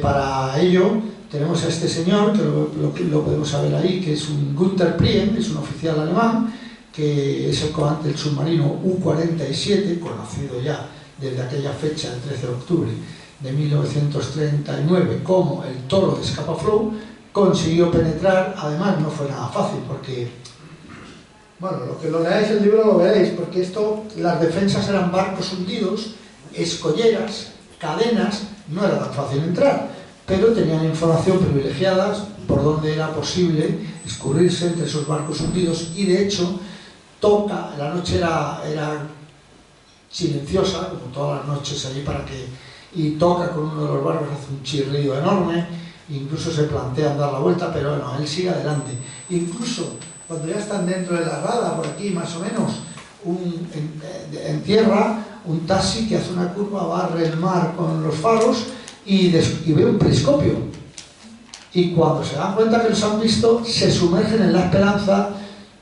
C: Para ello tenemos a este señor, que lo podemos saber ahí, que es un Günther Prien, es un oficial alemán, que es el comandante del submarino U-47, conocido ya desde aquella fecha, el 13 de octubre de 1939, como el Toro de Scapa Flow. Consiguió penetrar, además no fue nada fácil, porque, bueno, lo que lo leáis el libro lo veréis, porque las defensas eran barcos hundidos, escolleras, cadenas, no era tan fácil entrar, pero tenían información privilegiada por donde era posible escurrirse entre esos barcos hundidos, y de hecho la noche era silenciosa, como todas las noches allí, y toca con uno de los barcos, hace un chirrido enorme, incluso se plantean dar la vuelta, pero no, él sigue adelante. Incluso cuando ya están dentro de la rada, por aquí más o menos, en tierra, un taxi que hace una curva, barre el mar con los faros y ve un periscopio. Y cuando se dan cuenta que los han visto, se sumergen en la esperanza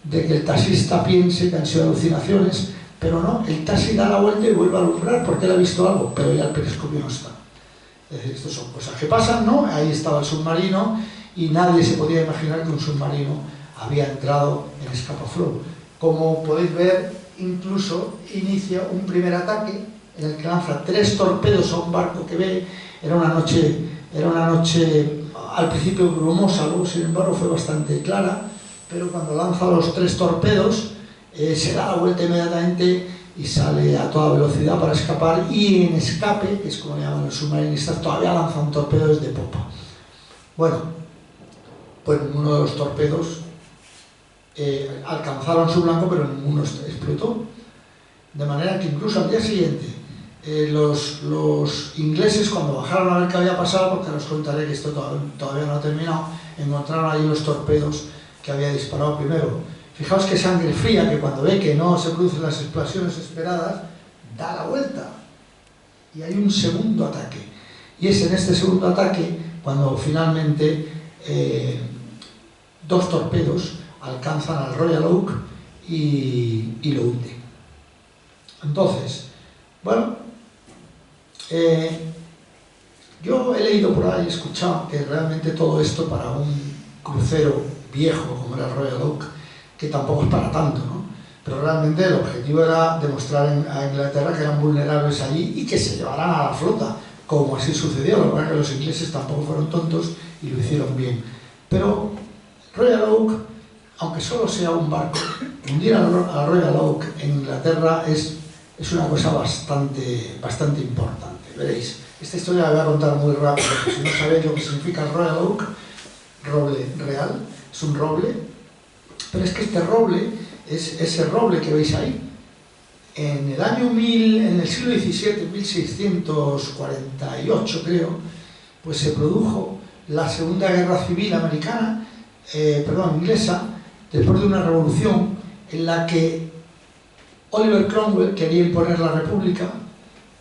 C: de que el taxista piense que han sido alucinaciones, pero no, el taxi da la vuelta y vuelve a alumbrar porque él ha visto algo, pero ya el periscopio no está. Es decir, estas son cosas que pasan, ¿no? Ahí estaba el submarino y nadie se podía imaginar que un submarino había entrado en Scapa Flow. Como podéis ver, incluso inicia un primer ataque en el que lanza 3 torpedos a un barco que ve. Era una noche al principio brumosa, luego sin embargo fue bastante clara, pero cuando lanza los 3 torpedos se da la vuelta inmediatamente y sale a toda velocidad para escapar, y en escape, que es como le llaman los submarinistas, todavía lanza un torpedo desde popa. Bueno, pues uno de los torpedos alcanzaron su blanco, pero ninguno explotó. De manera que incluso al día siguiente, los ingleses, cuando bajaron a ver qué había pasado, porque os contaré que esto todavía no ha terminado, encontraron ahí los torpedos que había disparado primero. Fijaos que sangre fría, que cuando ve que no se producen las explosiones esperadas, da la vuelta. Y hay un segundo ataque. Y es en este segundo ataque cuando finalmente 2 torpedos alcanzan al Royal Oak y lo hunden. Entonces, bueno, yo he leído por ahí, he escuchado que realmente todo esto para un crucero viejo como era el Royal Oak, que tampoco es para tanto, ¿no? Pero realmente el objetivo era demostrar a Inglaterra que eran vulnerables allí y que se llevaran a la flota, como así sucedió. Lo que pasa es que los ingleses tampoco fueron tontos y lo hicieron bien. Pero Royal Oak, aunque solo sea un barco, hundir a Royal Oak en Inglaterra es una cosa bastante importante. Veréis, esta historia la voy a contar muy rápido, porque si no sabéis lo que significa el Royal Oak, roble real, es un roble, pero es que este roble es ese roble que veis ahí. En el siglo XVII, 1648 creo, pues se produjo la Segunda Guerra Civil americana, inglesa, después de una revolución en la que Oliver Cromwell quería imponer la república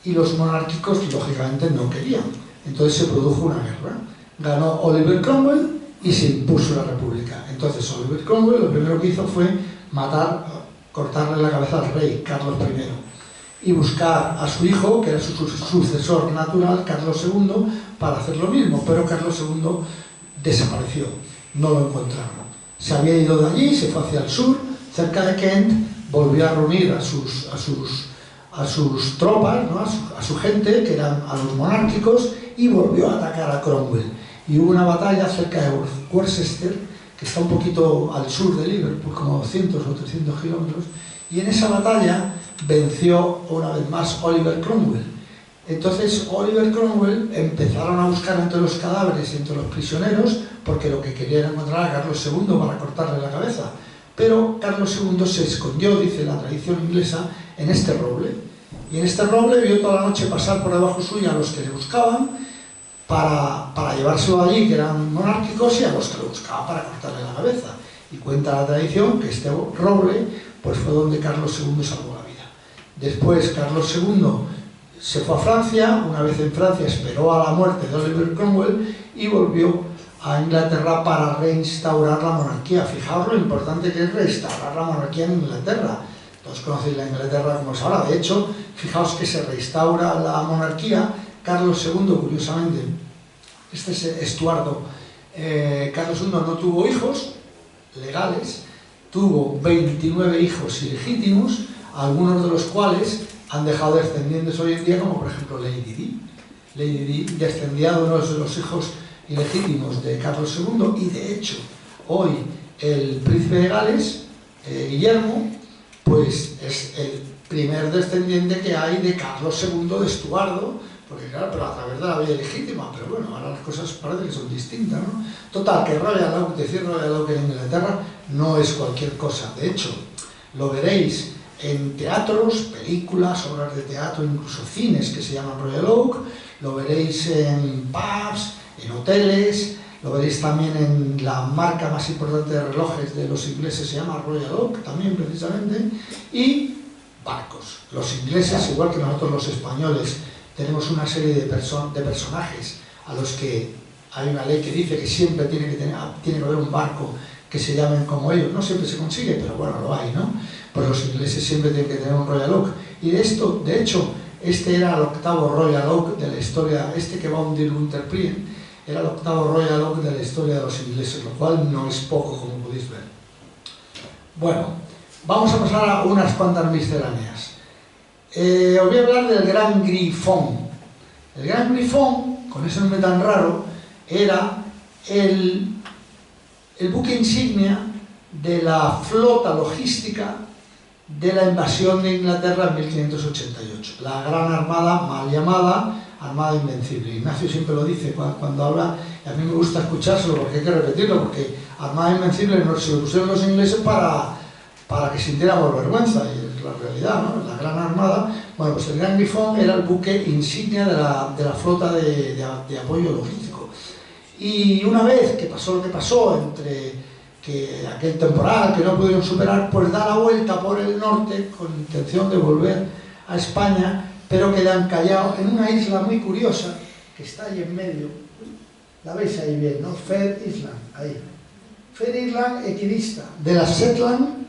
C: y los monárquicos lógicamente no querían. Entonces se produjo una guerra. Ganó Oliver Cromwell y se impuso la república. Entonces Oliver Cromwell lo primero que hizo fue cortarle la cabeza al rey Carlos I y buscar a su hijo, que era su sucesor natural, Carlos II, para hacer lo mismo. Pero Carlos II desapareció, no lo encontraron. Se había ido de allí, se fue hacia el sur, cerca de Kent, volvió a reunir a sus tropas, ¿no? a su gente, que eran a los monárquicos, y volvió a atacar a Cromwell. Y hubo una batalla cerca de Worcester, que está un poquito al sur de Liverpool, como 200 o 300 kilómetros, y en esa batalla venció una vez más Oliver Cromwell. Entonces Oliver Cromwell empezaron a buscar entre los cadáveres y entre los prisioneros, porque lo que querían era encontrar a Carlos II para cortarle la cabeza. Pero Carlos II se escondió, dice la tradición inglesa, en este roble. Y en este roble vio toda la noche pasar por debajo suya a los que le buscaban para llevárselo allí, que eran monárquicos, y a los que lo buscaban para cortarle la cabeza. Y cuenta la tradición que este roble pues fue donde Carlos II salvó la vida. Después Carlos II se fue a Francia, una vez en Francia esperó a la muerte de Oliver Cromwell y volvió a Inglaterra para reinstaurar la monarquía. Fijaos lo importante que es restaurar la monarquía en Inglaterra. Todos conocéis la Inglaterra como es ahora. De hecho, fijaos que se restaura la monarquía. Carlos II, curiosamente, este es Estuardo, Carlos II no tuvo hijos legales, tuvo 29 hijos ilegítimos, algunos de los cuales han dejado descendientes hoy en día, como por ejemplo Lady Di. Lady Di descendía de uno de los hijos ilegítimos de Carlos II, y de hecho hoy el príncipe de Gales, Guillermo, pues es el primer descendiente que hay de Carlos II de Estuardo, porque claro, pero a través de la vía legítima. Pero bueno, ahora las cosas parece que son distintas, ¿no? Total, que Royal Oak, decir Royal Oak en Inglaterra no es cualquier cosa. De hecho, lo veréis en teatros, películas, obras de teatro, incluso cines que se llaman Royal Oak, lo veréis en pubs, en hoteles, lo veréis también en la marca más importante de relojes de los ingleses, se llama Royal Oak también precisamente, y barcos. Los ingleses, igual que nosotros los españoles, tenemos una serie de personajes a los que hay una ley que dice que siempre tiene que haber un barco que se llamen como ellos. No siempre se consigue, pero bueno, lo hay, ¿no? Pues los ingleses siempre tienen que tener un Royal Oak. Y de hecho, este era el octavo Royal Oak de la historia, este que va a hundir Gunther Prien, era el octavo Royal Oak de la historia de los ingleses, lo cual no es poco, como podéis ver. Bueno, vamos a pasar a unas cuantas misceláneas. Os voy a hablar del Gran Grifón. El Gran Grifón, con ese nombre tan raro, era el buque insignia de la flota logística de la invasión de Inglaterra en 1588. La Gran Armada, mal llamada Armada Invencible. Ignacio siempre lo dice cuando habla, y a mí me gusta escuchárselo porque hay que repetirlo, porque Armada Invencible se lo pusieron los ingleses para que sintiéramos vergüenza, y es la realidad, ¿no? La Gran Armada. Bueno, pues el Gran Grifón era el buque insignia de la flota de apoyo logístico. Y una vez que pasó lo que pasó, entre que aquel temporal que no pudieron superar, pues da la vuelta por el norte con intención de volver a España, pero que le han callado en una isla muy curiosa que está ahí en medio. La veis ahí bien, ¿no? Fair Island, ahí. Fair Island, equidista de las Shetland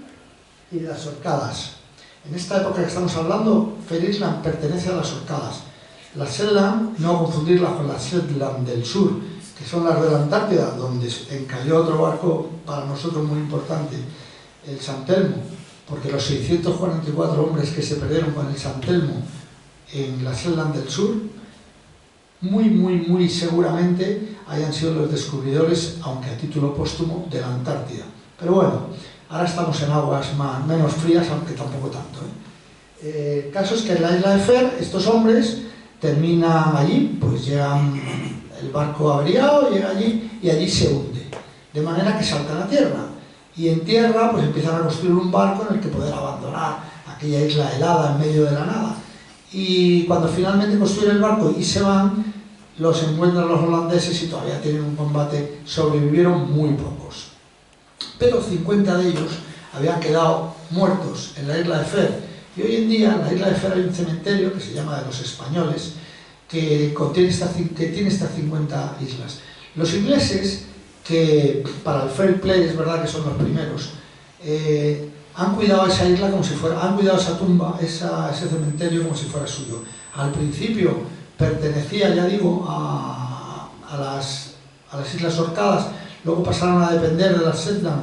C: y de las Orcadas. En esta época que estamos hablando, Fair Island pertenece a las Orcadas. Las Shetland, no confundirlas con las Shetland del sur, que son las de la Antártida, donde encalló otro barco para nosotros muy importante, el San Telmo, porque los 644 hombres que se perdieron con el San Telmo en las Shetland del sur, muy seguramente hayan sido los descubridores, aunque a título póstumo, de la Antártida. Pero bueno, ahora estamos en aguas menos frías, aunque tampoco tanto, ¿eh? El caso es que en la isla de Fer, estos hombres terminan allí, pues llegan, el barco averiado, llega allí y allí se hunde, de manera que saltan a tierra. Y en tierra pues empiezan a construir un barco en el que poder abandonar aquella isla helada en medio de la nada. Y cuando finalmente construyen el barco y se van, los encuentran los holandeses y todavía tienen un combate. Sobrevivieron muy pocos, pero 50 de ellos habían quedado muertos en la isla de Fer. Y hoy en día en la isla de Fer hay un cementerio que se llama de los españoles, que tiene estas 50 islas. Los ingleses, que para el fair play es verdad que son los primeros, han cuidado esa isla como si fuera, han cuidado esa tumba, ese cementerio como si fuera suyo. Al principio pertenecía, ya digo, a las Islas Orcadas, luego pasaron a depender de las Shetland,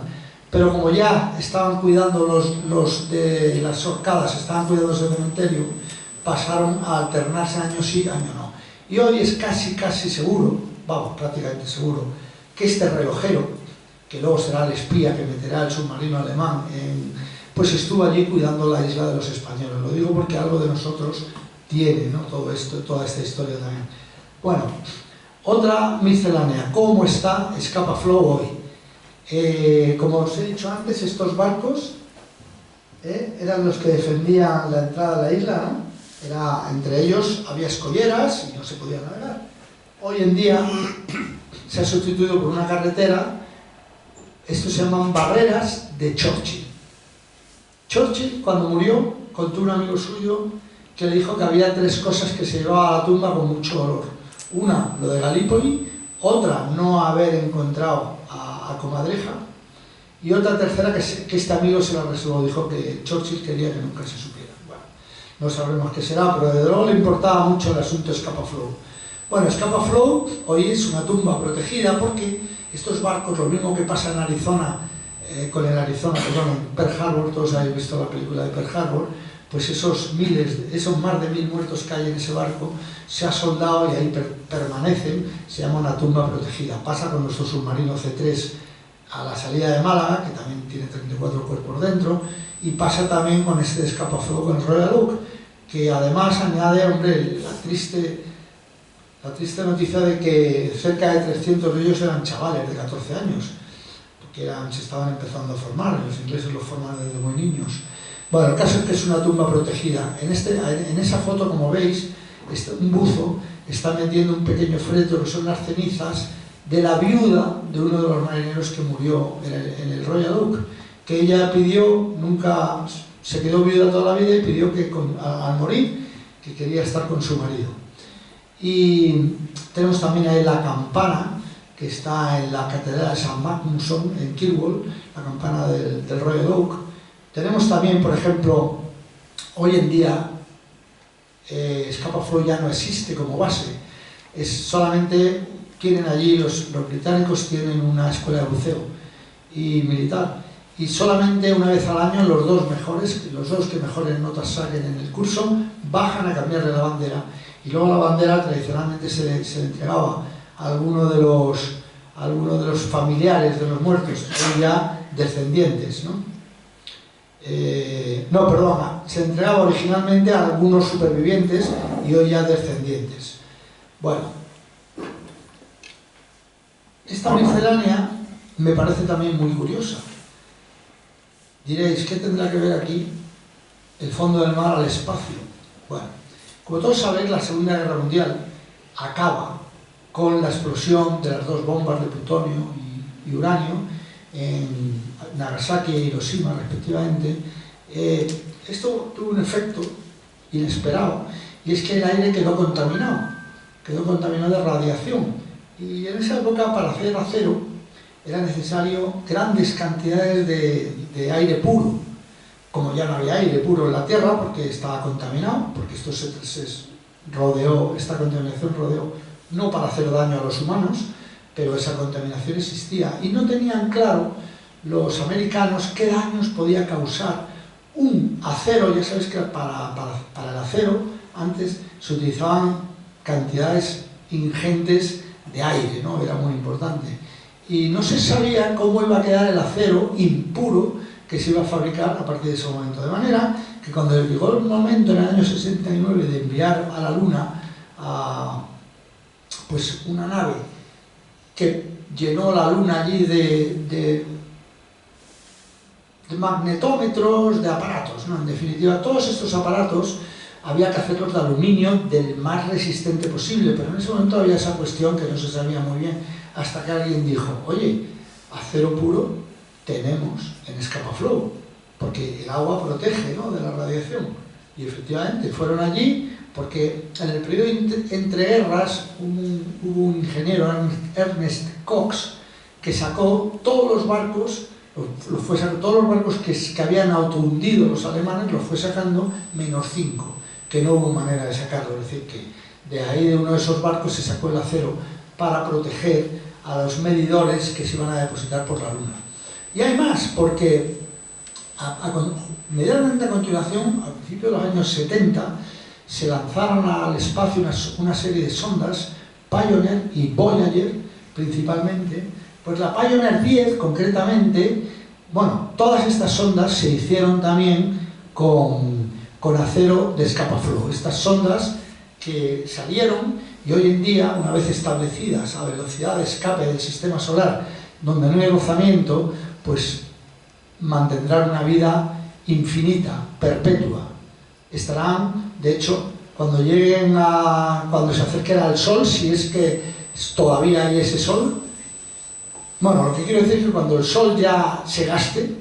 C: pero como ya estaban cuidando los de las Orcadas, estaban cuidando ese cementerio, pasaron a alternarse año sí, año no. Y hoy es casi seguro, vamos, prácticamente seguro, que este relojero, que luego será el espía que meterá el submarino alemán, pues estuvo allí cuidando la isla de los españoles. Lo digo porque algo de nosotros tiene, ¿no? Todo esto, toda esta historia también. Bueno, otra miscelánea. ¿Cómo está Scapa Flow hoy? Como os he dicho antes, estos barcos eran los que defendían la entrada a la isla, ¿no? Entre ellos había escolleras y no se podía navegar. Hoy en día se ha sustituido por una carretera. Estos se llaman barreras de Churchill. Churchill, cuando murió, contó un amigo suyo que le dijo que había 3 cosas que se llevaba a la tumba con mucho dolor. Una, lo de Galípoli; otra, no haber encontrado a Comadreja; y otra tercera, que este amigo se la reservó. Dijo que Churchill quería que nunca se supiera. Bueno, no sabremos qué será, pero desde luego le importaba mucho el asunto Scapa Flow. Bueno, Scapa Flow hoy es una tumba protegida porque estos barcos, lo mismo que pasa en Arizona, en Pearl Harbor, todos habéis visto la película de Pearl Harbor, pues esos más de 1000 muertos que hay en ese barco se ha soldado y ahí permanecen. Se llama una tumba protegida. Pasa con nuestro submarino C3 a la salida de Málaga, que también tiene 34 cuerpos dentro, y pasa también con este Scapa Flow, con el Royal Oak, que además añade, hombre, la triste noticia de que cerca de 300 de ellos eran chavales de 14 años, porque se estaban empezando a formar. Los ingleses los forman desde muy niños. Bueno, el caso es que es una tumba protegida. En esa foto, como veis, un buzo está metiendo un pequeño féretro, que son las cenizas de la viuda de uno de los marineros que murió en el Royal Oak, que ella pidió, nunca se quedó viuda toda la vida, y pidió que al morir, que quería estar con su marido. Y tenemos también ahí la campana, que está en la catedral de St. Magnusson, en Kirkwall, la campana del Royal Oak. Tenemos también, por ejemplo, hoy en día Scapa Flow ya no existe como base. Solamente tienen allí, los británicos tienen una escuela de buceo y militar, y solamente una vez al año los dos que mejores notas saquen en el curso, bajan a cambiarle la bandera, y luego la bandera tradicionalmente se le entregaba a alguno de los familiares de los muertos, hoy ya descendientes, ¿no? Se entregaba originalmente a algunos supervivientes y hoy ya descendientes. Bueno, esta miscelánea me parece también muy curiosa. Diréis, ¿qué tendrá que ver aquí el fondo del mar al espacio? Bueno, como todos sabéis, la Segunda Guerra Mundial acaba con la explosión de las dos bombas de plutonio y uranio en Nagasaki e Hiroshima, respectivamente. Esto tuvo un efecto inesperado, y es que el aire quedó contaminado de radiación. Y en esa época, para hacer acero, era necesario grandes cantidades de aire puro. Como ya no había aire puro en la Tierra, porque estaba contaminado, porque esta contaminación rodeó, no para hacer daño a los humanos, pero esa contaminación existía. Y no tenían claro los americanos qué daños podía causar un acero. Ya sabéis que para el acero antes se utilizaban cantidades ingentes de aire, ¿no? Era muy importante. Y no se sabía cómo iba a quedar el acero impuro que se iba a fabricar a partir de ese momento. De manera que cuando llegó el momento, en el año 69, de enviar a la Luna pues una nave que llenó la Luna allí de magnetómetros, de aparatos, ¿no? En definitiva, todos estos aparatos había que hacerlos de aluminio del más resistente posible, pero en ese momento había esa cuestión que no se sabía muy bien, hasta que alguien dijo, oye, acero puro tenemos en Scapa-Flow, porque el agua protege, ¿no?, de la radiación. Y efectivamente fueron allí porque en el periodo entre guerras hubo un ingeniero, Ernest Cox, que sacó todos los barcos, todos los barcos que habían autohundido los alemanes, los fue sacando -5, que no hubo manera de sacarlo. Es decir, que de ahí, de uno de esos barcos, se sacó el acero para proteger a los medidores que se iban a depositar por la Luna. Y hay más, porque inmediatamente a continuación, a principios de los años 70, se lanzaron al espacio una serie de sondas, Pioneer y Voyager principalmente. Pues la Pioneer 10, concretamente, bueno, todas estas sondas se hicieron también con acero de Scapa-Flow. Estas sondas que salieron y hoy en día, una vez establecidas a velocidad de escape del sistema solar, donde no hay rozamiento, pues mantendrán una vida infinita, perpetua. Estarán, de hecho, cuando se acerquen al Sol, si es que todavía hay ese Sol. Bueno, lo que quiero decir es que cuando el Sol ya se gaste,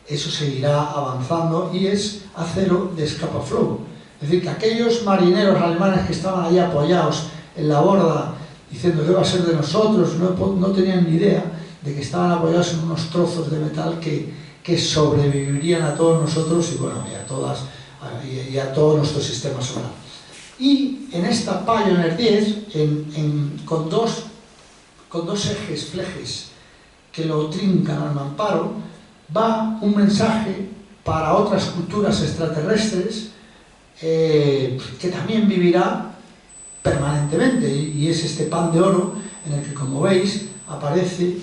C: eso seguirá avanzando, y es acero de Scapa-Flow. Es decir, que aquellos marineros alemanes que estaban allí apoyados en la borda, diciendo que va a ser de nosotros, no tenían ni idea de que estaban apoyados en unos trozos de metal que sobrevivirían a todos nosotros y, bueno, y a todo nuestro sistema solar. Y en esta Pioneer 10, con dos flejes que lo trincan al mamparo, va un mensaje para otras culturas extraterrestres que también vivirá permanentemente, y es este pan de oro en el que, como veis, aparece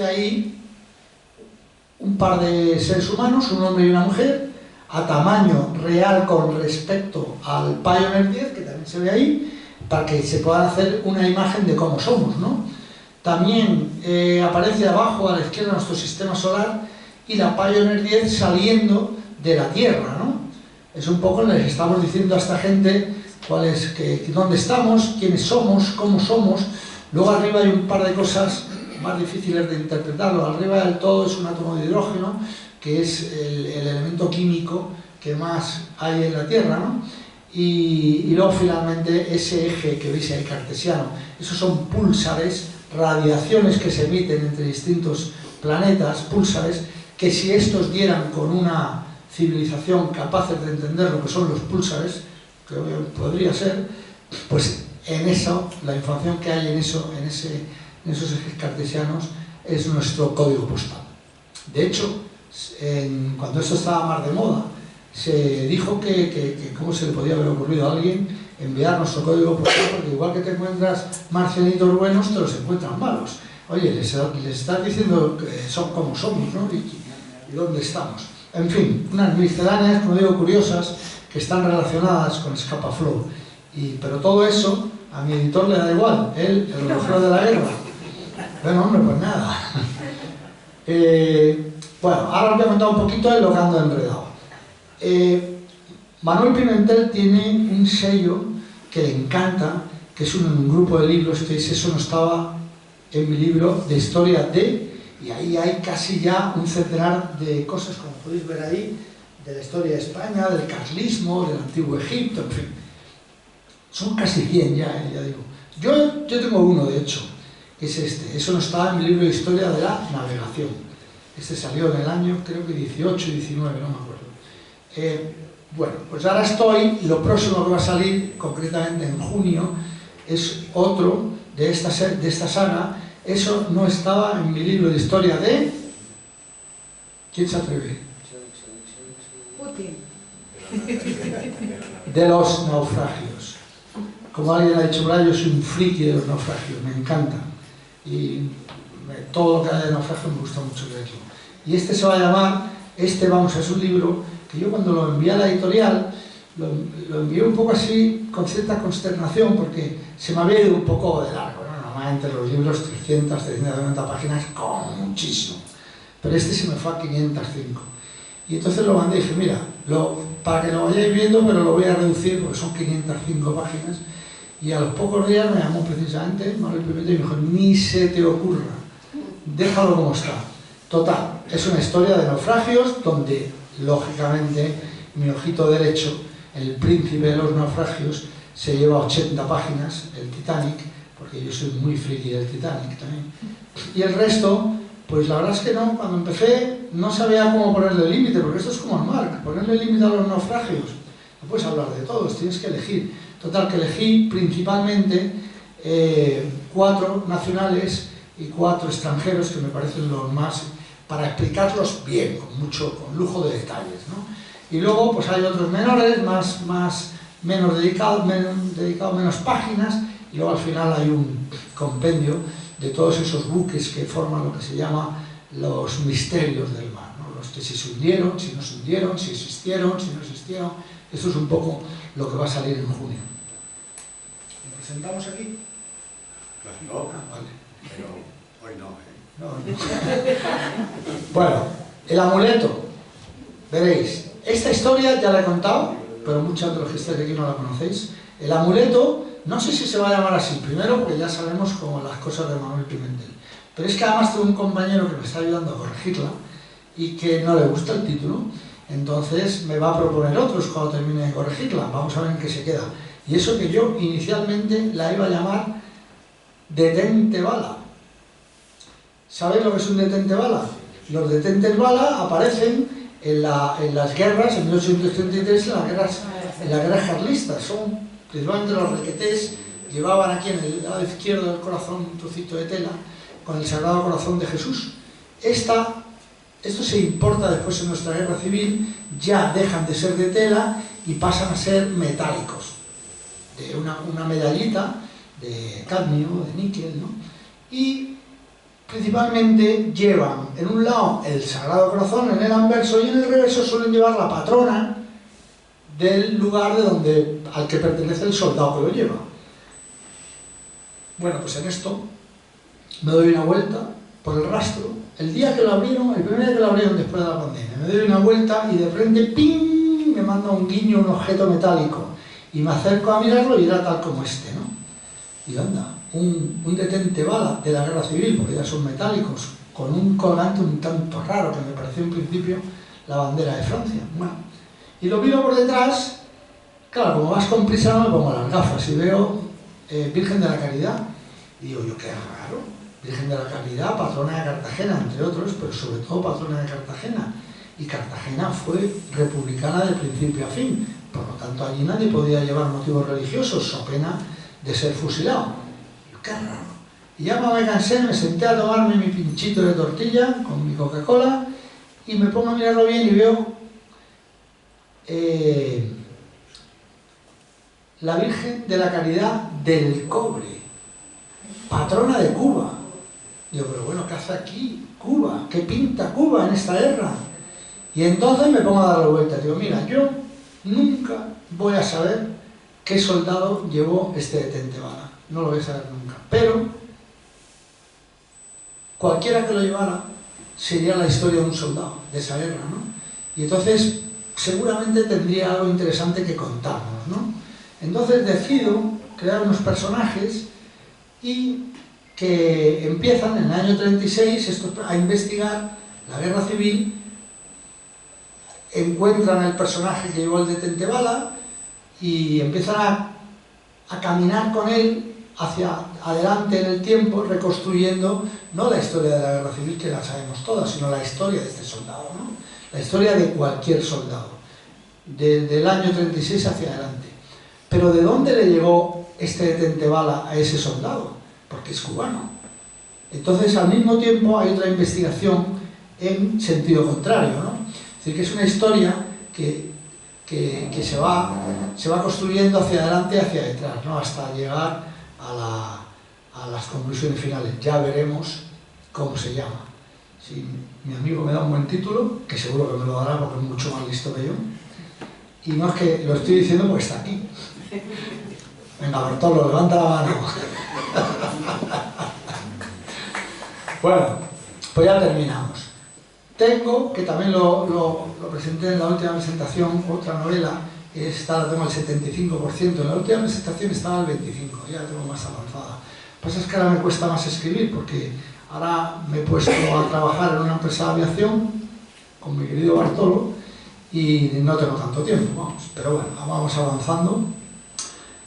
C: ahí un par de seres humanos, un hombre y una mujer, a tamaño real con respecto al Pioneer 10, que también se ve ahí, para que se pueda hacer una imagen de cómo somos, ¿no? También aparece abajo a la izquierda nuestro sistema solar y la Pioneer 10 saliendo de la Tierra, ¿no? Es un poco, les estamos diciendo a esta gente dónde estamos, quiénes somos, cómo somos. Luego arriba hay un par de cosas más difíciles de interpretarlo. Arriba del todo es un átomo de hidrógeno, que es el elemento químico que más hay en la Tierra, ¿no? Y luego finalmente ese eje que veis ahí cartesiano, esos son púlsares, radiaciones que se emiten entre distintos planetas, púlsares, que si estos dieran con una civilización capaces de entender lo que son los púlsares, que podría ser, pues en eso, la información que hay en esos ejes cartesianos es nuestro código postal. De hecho, cuando esto estaba más de moda, se dijo que cómo se le podía haber ocurrido a alguien enviar nuestro código postal, porque igual que te encuentras marcianitos buenos, te los encuentran malos. Oye, les estás diciendo que son como somos, ¿no? Y dónde estamos. En fin, unas misceláneas, como digo, curiosas, que están relacionadas con Scapa-Flow. Pero todo eso a mi editor le da igual. Él, el relojero de la guerra, Bueno, hombre, pues nada. Bueno, ahora os voy a contar un poquito de lo que ando enredado. Manuel Pimentel tiene un sello que le encanta, que es un grupo de libros que dice: eso no estaba en mi libro de historia de... Y ahí hay casi ya un centenar de cosas, como podéis ver ahí, de la historia de España, del carlismo, del antiguo Egipto, en fin. Son casi 100 ya digo. Yo tengo uno, de hecho, que es este. Eso no estaba en mi libro de historia de la navegación. Este salió en el año, creo que 18, 19, no me acuerdo. Bueno, pues ahora estoy, y lo próximo que va a salir, concretamente en junio, es otro de esta saga. Eso no estaba en mi libro de historia de... ¿Quién se atreve?
D: Putin.
C: De los naufragios. Como alguien ha dicho, yo soy un friki de los naufragios, me encanta. Y todo lo que haya de naufragios me gusta mucho leerlo. Y este se va a llamar, es un libro que yo cuando lo envié a la editorial, lo envié un poco así, con cierta consternación, porque se me había ido un poco de largo, ¿no? Normalmente los libros 300, 390 páginas, con muchísimo. Pero este se me fue a 505. Y entonces lo mandé y dije, mira, para que lo vayáis viendo, pero lo voy a reducir porque son 505 páginas. Y a los pocos días me llamó precisamente Manuel Pimentel y me dijo: ni se te ocurra, déjalo como está. Total, es una historia de naufragios donde, lógicamente, mi ojito derecho, el príncipe de los naufragios, se lleva 80 páginas, el Titanic, porque yo soy muy friki del Titanic también. Y el resto, pues la verdad es que no, cuando empecé no sabía cómo ponerle límite, porque esto es como el mar, ponerle límite a los naufragios. No puedes hablar de todos, tienes que elegir. Total, que elegí principalmente 4 nacionales y 4 extranjeros, que me parecen los más, para explicarlos bien, con lujo de detalles, ¿no? Y luego pues hay otros menores, menos dedicados, menos páginas, y luego al final hay un compendio de todos esos buques que forman lo que se llama los misterios del mar, ¿no? Los que se hundieron, si no se hundieron, si existieron, si no existieron. Esto es un poco lo que va a salir en junio. ¿Lo presentamos aquí?
E: No,
C: Vale.
E: pero hoy no.
C: No. Bueno, el amuleto. Veréis, esta historia ya la he contado, pero muchos de los que estáis aquí no la conocéis. El amuleto, no sé si se va a llamar así, primero porque ya sabemos como las cosas de Manuel Pimentel. Pero es que además tengo un compañero que me está ayudando a corregirla y que no le gusta el título. Entonces me va a proponer otros cuando termine de corregirla. Vamos a ver en qué se queda. Y eso que yo inicialmente la iba a llamar Detente Bala. ¿Sabéis lo que es un detente bala? Los detentes bala aparecen en las guerras, en 1833, en las guerras carlistas. Son principalmente los requetés, llevaban aquí en el lado izquierdo del corazón un trocito de tela con el Sagrado Corazón de Jesús. Esto se importa después en nuestra guerra civil, ya dejan de ser de tela y pasan a ser metálicos, de una medallita de cadmio, de níquel, ¿no? Y principalmente llevan en un lado el Sagrado Corazón en el anverso y en el reverso suelen llevar la patrona del lugar al que pertenece el soldado que lo lleva. Bueno, pues en esto me doy una vuelta por el rastro. El día que lo abrieron, el primer día que lo abrieron después de la pandemia, me doy una vuelta y de frente, ¡ping!, me manda un guiño, un objeto metálico. Y me acerco a mirarlo y era tal como este, ¿no? Y anda, un detente bala de la guerra civil, porque ya son metálicos, con un colgante un tanto raro, que me pareció en principio la bandera de Francia. Bueno, y lo miro por detrás, claro, como vas con prisa no me pongo las gafas y veo Virgen de la Caridad. Y digo yo, qué raro, Virgen de la Caridad, patrona de Cartagena, entre otros, pero sobre todo patrona de Cartagena. Y Cartagena fue republicana de principio a fin, por lo tanto allí nadie podía llevar motivos religiosos, so pena de ser fusilado. Y yo, qué raro. Y ya me cansé, me senté a tomarme mi pinchito de tortilla con mi Coca-Cola y me pongo a mirarlo bien y veo la Virgen de la Caridad del Cobre, patrona de Cuba. Digo, pero bueno, ¿qué hace aquí Cuba? ¿Qué pinta Cuba en esta guerra? Y entonces me pongo a dar la vuelta. Digo, mira, yo nunca voy a saber qué soldado llevó este detente bala. No lo voy a saber nunca. Pero cualquiera que lo llevara sería la historia de un soldado, de esa guerra, ¿no? Y entonces seguramente tendría algo interesante que contarnos, ¿no? Entonces decido crear unos personajes y que empiezan en el año 36 a investigar la guerra civil, encuentran el personaje que llevó el detente bala y empiezan a caminar con él hacia adelante en el tiempo, reconstruyendo no la historia de la guerra civil, que la sabemos todas, sino la historia de este soldado, ¿no? La historia de cualquier soldado, desde el año 36 hacia adelante. Pero ¿de dónde le llegó este detente bala a ese soldado? Porque es cubano. Entonces, al mismo tiempo, hay otra investigación en sentido contrario, ¿no? Es decir, que es una historia que se va construyendo hacia adelante y hacia detrás, ¿no? Hasta llegar a las conclusiones finales. Ya veremos cómo se llama. Si mi amigo me da un buen título, que seguro que me lo dará porque es mucho más listo que yo, y no es que lo estoy diciendo porque está aquí. Venga, Bartolo, levanta la mano. Bueno, pues ya terminamos. Tengo, que también lo presenté en la última presentación, otra novela, que esta la tengo al 75%, en la última presentación estaba al 25%, ya la tengo más avanzada. Lo que pasa es que ahora me cuesta más escribir, porque ahora me he puesto a trabajar en una empresa de aviación, con mi querido Bartolo, y no tengo tanto tiempo, vamos. Pero bueno, vamos avanzando.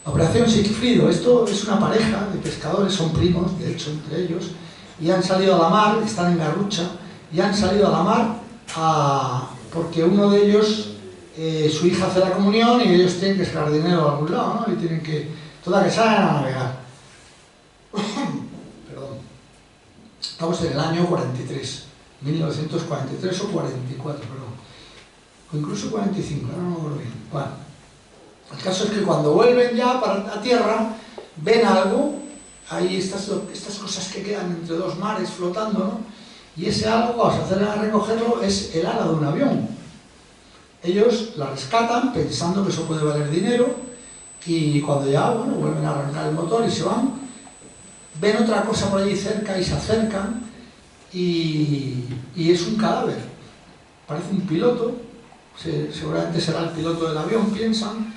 C: La Operación Sigfrido, esto es una pareja de pescadores, son primos, de hecho, entre ellos, y han salido a la mar, están en Garrucha, y han salido a la mar porque uno de ellos, su hija hace la comunión y ellos tienen que sacar dinero de algún lado, ¿no? Y tienen que, toda que salen a navegar. Perdón. Estamos en el año 43, 1943 o 44, perdón. O incluso 45, no me acuerdo bien. Bueno, el caso es que cuando vuelven ya a tierra, ven algo, hay estas cosas que quedan entre dos mares flotando, ¿no? Y ese algo, cuando se acercan a recogerlo, es el ala de un avión. Ellos la rescatan pensando que eso puede valer dinero, y cuando ya, bueno, vuelven a arrancar el motor y se van, ven otra cosa por allí cerca y se acercan, y es un cadáver. Parece un piloto, seguramente será el piloto del avión, piensan,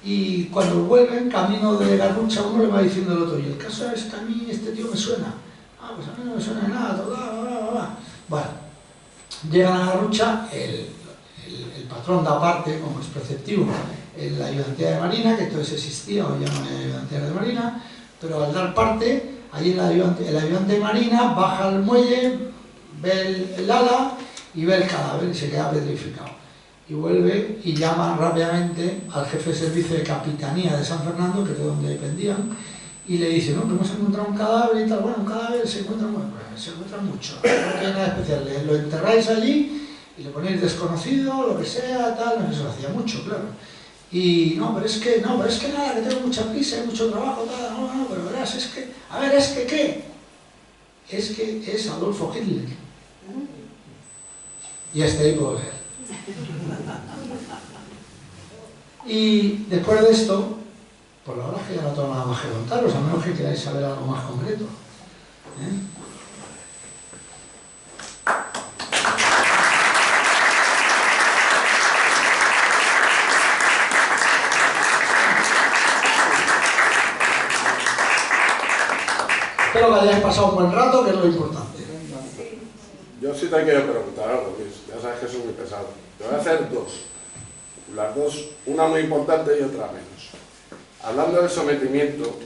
C: y cuando vuelven, camino de Garrucha, uno le va diciendo al otro, y el caso es que a mí este tío me suena. Ah, pues a mí no me suena de nada, Bueno, llegan a Garrucha, el patrón da parte, como es preceptivo, en la ayudantía de Marina, que entonces existía, o ya no hay ayudantía de Marina, pero al dar parte, allí el ayudante de Marina baja al muelle, ve el ala y ve el cadáver y se queda petrificado. Y vuelve y llama rápidamente al jefe de servicio de capitanía de San Fernando, que es de donde dependían, y le dice, no, que hemos encontrado un cadáver y tal. Bueno, un cadáver se encuentra mucho, no tiene nada especial, lo enterráis allí y le ponéis desconocido, lo que sea, tal. Eso lo hacía mucho, claro. Y no, pero es que nada, que tengo mucha prisa, hay mucho trabajo, tal. No, pero verás, es que ¿qué? Es que es Adolfo Hitler. Y hasta ahí puedo leer. Y después de esto, pues la verdad es que ya no tengo nada más que contaros, a menos que queráis saber algo más concreto. Espero que hayáis pasado un buen rato, que es lo importante.
F: Yo sí te quiero preguntar algo, Luis. Ya sabes que soy muy pesado. Te voy a hacer dos. Las dos, una muy importante y otra menos. Hablando del sometimiento,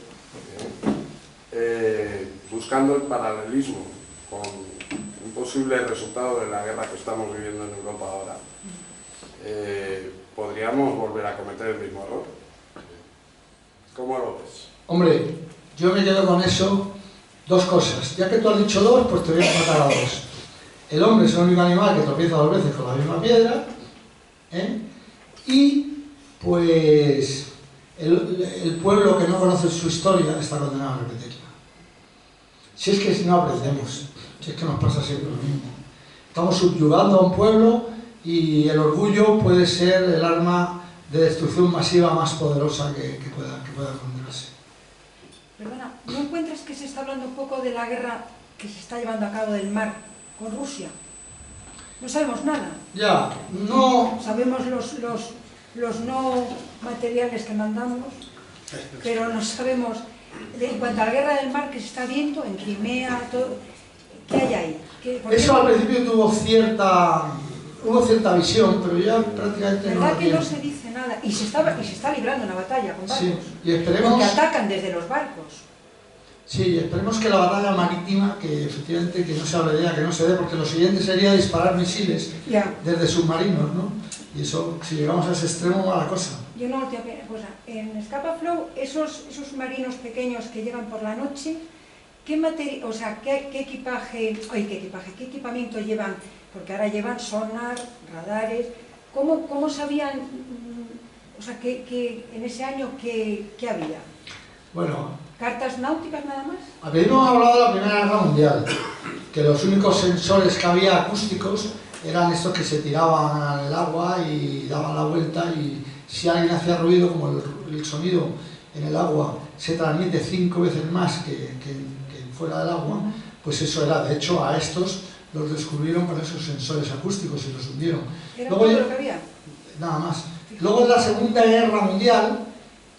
F: buscando el paralelismo con un posible resultado de la guerra que estamos viviendo en Europa ahora, podríamos volver a cometer el mismo error. ¿Cómo lo ves?
C: Hombre, yo me quedo con eso, dos cosas. Ya que tú has dicho dos, pues te voy a contar a dos. El hombre es el único animal que tropieza dos veces con la misma piedra, y pues el pueblo que no conoce su historia está condenado a repetirla. Si es que no aprendemos, si es que nos pasa siempre lo mismo. Estamos subyugando a un pueblo y el orgullo puede ser el arma de destrucción masiva más poderosa que pueda encontrarse.
D: Perdona, ¿no encuentras que se está hablando un poco de la guerra que se está llevando a cabo del mar con Rusia? No sabemos nada.
C: Ya, no...
D: Sabemos los no materiales que mandamos, pero no sabemos, en cuanto a la guerra del mar que se está viendo en Crimea, todo, ¿qué hay ahí?
C: Eso al principio tuvo cierta visión, pero ya prácticamente no.
D: ¿Verdad que no se dice nada? Y se está librando una batalla con barcos.
C: Sí, y esperemos...
D: Porque atacan desde los barcos.
C: Sí, esperemos que la batalla marítima, que efectivamente que no se hable de ella, que no se dé, porque lo siguiente sería disparar misiles desde submarinos, ¿no? Y eso, si llegamos a ese extremo, mala cosa.
D: Yo una última cosa. En Scapa Flow, esos submarinos pequeños que llegan por la noche, ¿qué equipamiento llevan? Porque ahora llevan sonar, radares. ¿Cómo sabían, o sea, que en ese año qué había?
C: Bueno...
D: ¿Cartas náuticas nada más?
C: Habíamos hablado de la Primera Guerra Mundial, que los únicos sensores que había acústicos eran estos que se tiraban al agua y daban la vuelta, y si alguien hacía ruido, como el sonido en el agua se transmite 5 veces más que fuera del agua, pues eso era. De hecho, a estos los descubrieron con esos sensores acústicos y los hundieron.
D: ¿Era todo lo que había?
C: Nada más. Luego en la Segunda Guerra Mundial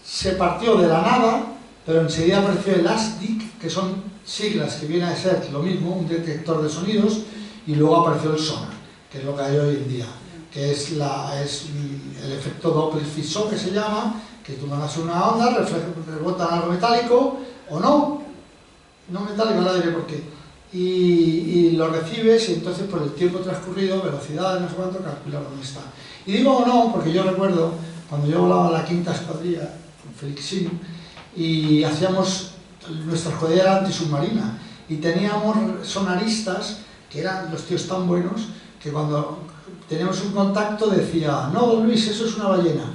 C: se partió de la nada, pero enseguida apareció el ASDIC, que son siglas que viene a ser lo mismo, un detector de sonidos, y luego apareció el sonar, que es lo que hay hoy en día, que es el efecto Doppler-Fizeau, que se llama, que tú mandas una onda, rebota en algo metálico, o no metálico, ahora diré por qué, y lo recibes, y entonces por el tiempo transcurrido, velocidad, no sé cuánto, calcular dónde está. Y digo o no, porque yo recuerdo, cuando yo volaba la quinta escuadrilla, con Felixín, y hacíamos nuestra escuadrilla antisubmarina, y teníamos sonaristas, que eran los tíos tan buenos, que cuando teníamos un contacto decía: no, Luis, eso es una ballena.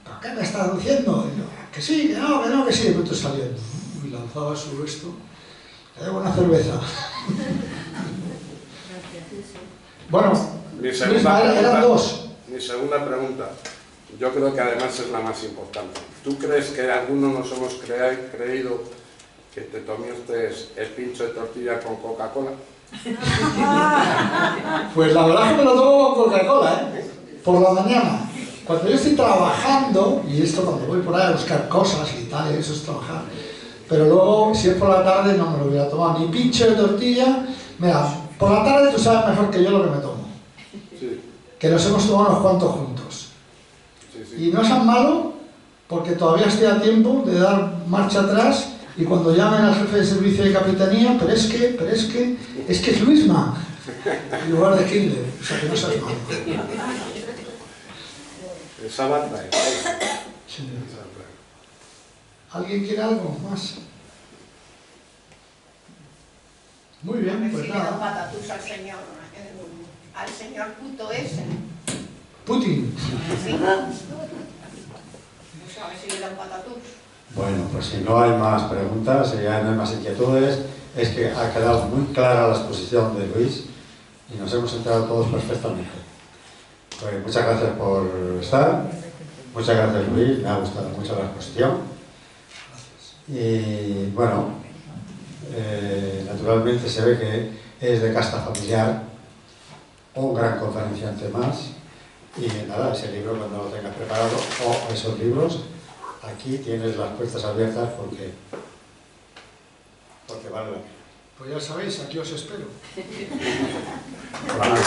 C: ¿Pero qué me estás diciendo? Y yo, que sí, que no, que sí. De pronto salía y lanzaba su esto. Te debo una cerveza. Bueno, Luis, eran dos.
F: Mi segunda pregunta, yo creo que además es la más importante. ¿Tú crees que algunos nos hemos creído que te tomaste el pincho de tortilla con Coca-Cola?
C: Pues la verdad es que me lo tomo con Coca-Cola, ¿eh? Por la mañana. Cuando yo estoy trabajando, y esto cuando voy por ahí a buscar cosas y tal, eso es trabajar, pero luego, si es por la tarde, no me lo hubiera tomado. Ni pincho de tortilla. Mira, por la tarde tú sabes mejor que yo lo que me tomo.
F: Sí.
C: Que nos hemos tomado unos cuantos juntos.
F: Sí.
C: Y no es tan malo, porque todavía estoy a tiempo de dar marcha atrás, y cuando llamen al jefe de servicio de capitanía, pero es que es Luisma, en lugar de Hitler, o sea que no seas malo.
F: Esa banda es.
C: Sí. ¿Alguien quiere algo más? Muy bien, pues
G: si le dan
C: nada.
G: patatús al señor puto ese.
C: Putin.
G: ¿Sí? No sé, a ver si le dan patatús.
A: Bueno, pues si no hay más preguntas, si ya no hay más inquietudes, es que ha quedado muy clara la exposición de Luis y nos hemos enterado todos perfectamente. Pues muchas gracias por estar, muchas gracias Luis, me ha gustado mucho la exposición. Y bueno, naturalmente se ve que es de casta familiar, un gran conferenciante más, y nada, ese libro cuando lo tengas preparado, o esos libros, aquí tienes las puertas abiertas porque vale la pena.
C: Pues ya sabéis, aquí os espero.
A: Vale.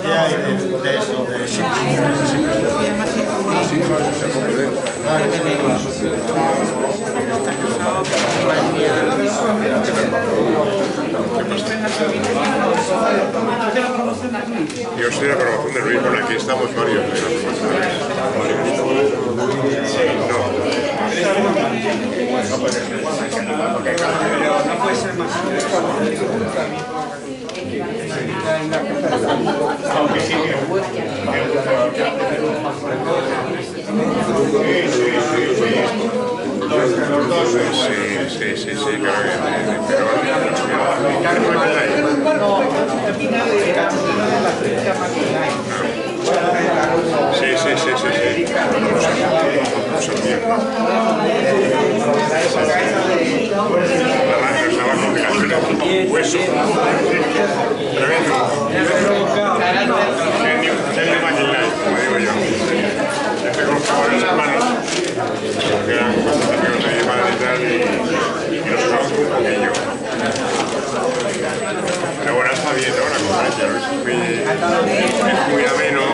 E: Ya, de eso, de...
B: Yo soy de la promoción del Luis, bueno, aquí estamos varios.
E: No puede ser más. Aunque sí que
B: sí, claro que pero hueso. Como digo yo. Este con las hermanos, que eran bastante amigos de mi padre y tal, y nos conozco un poquillo. Pero bueno, está bien, ¿no? La conferencia, es muy amena.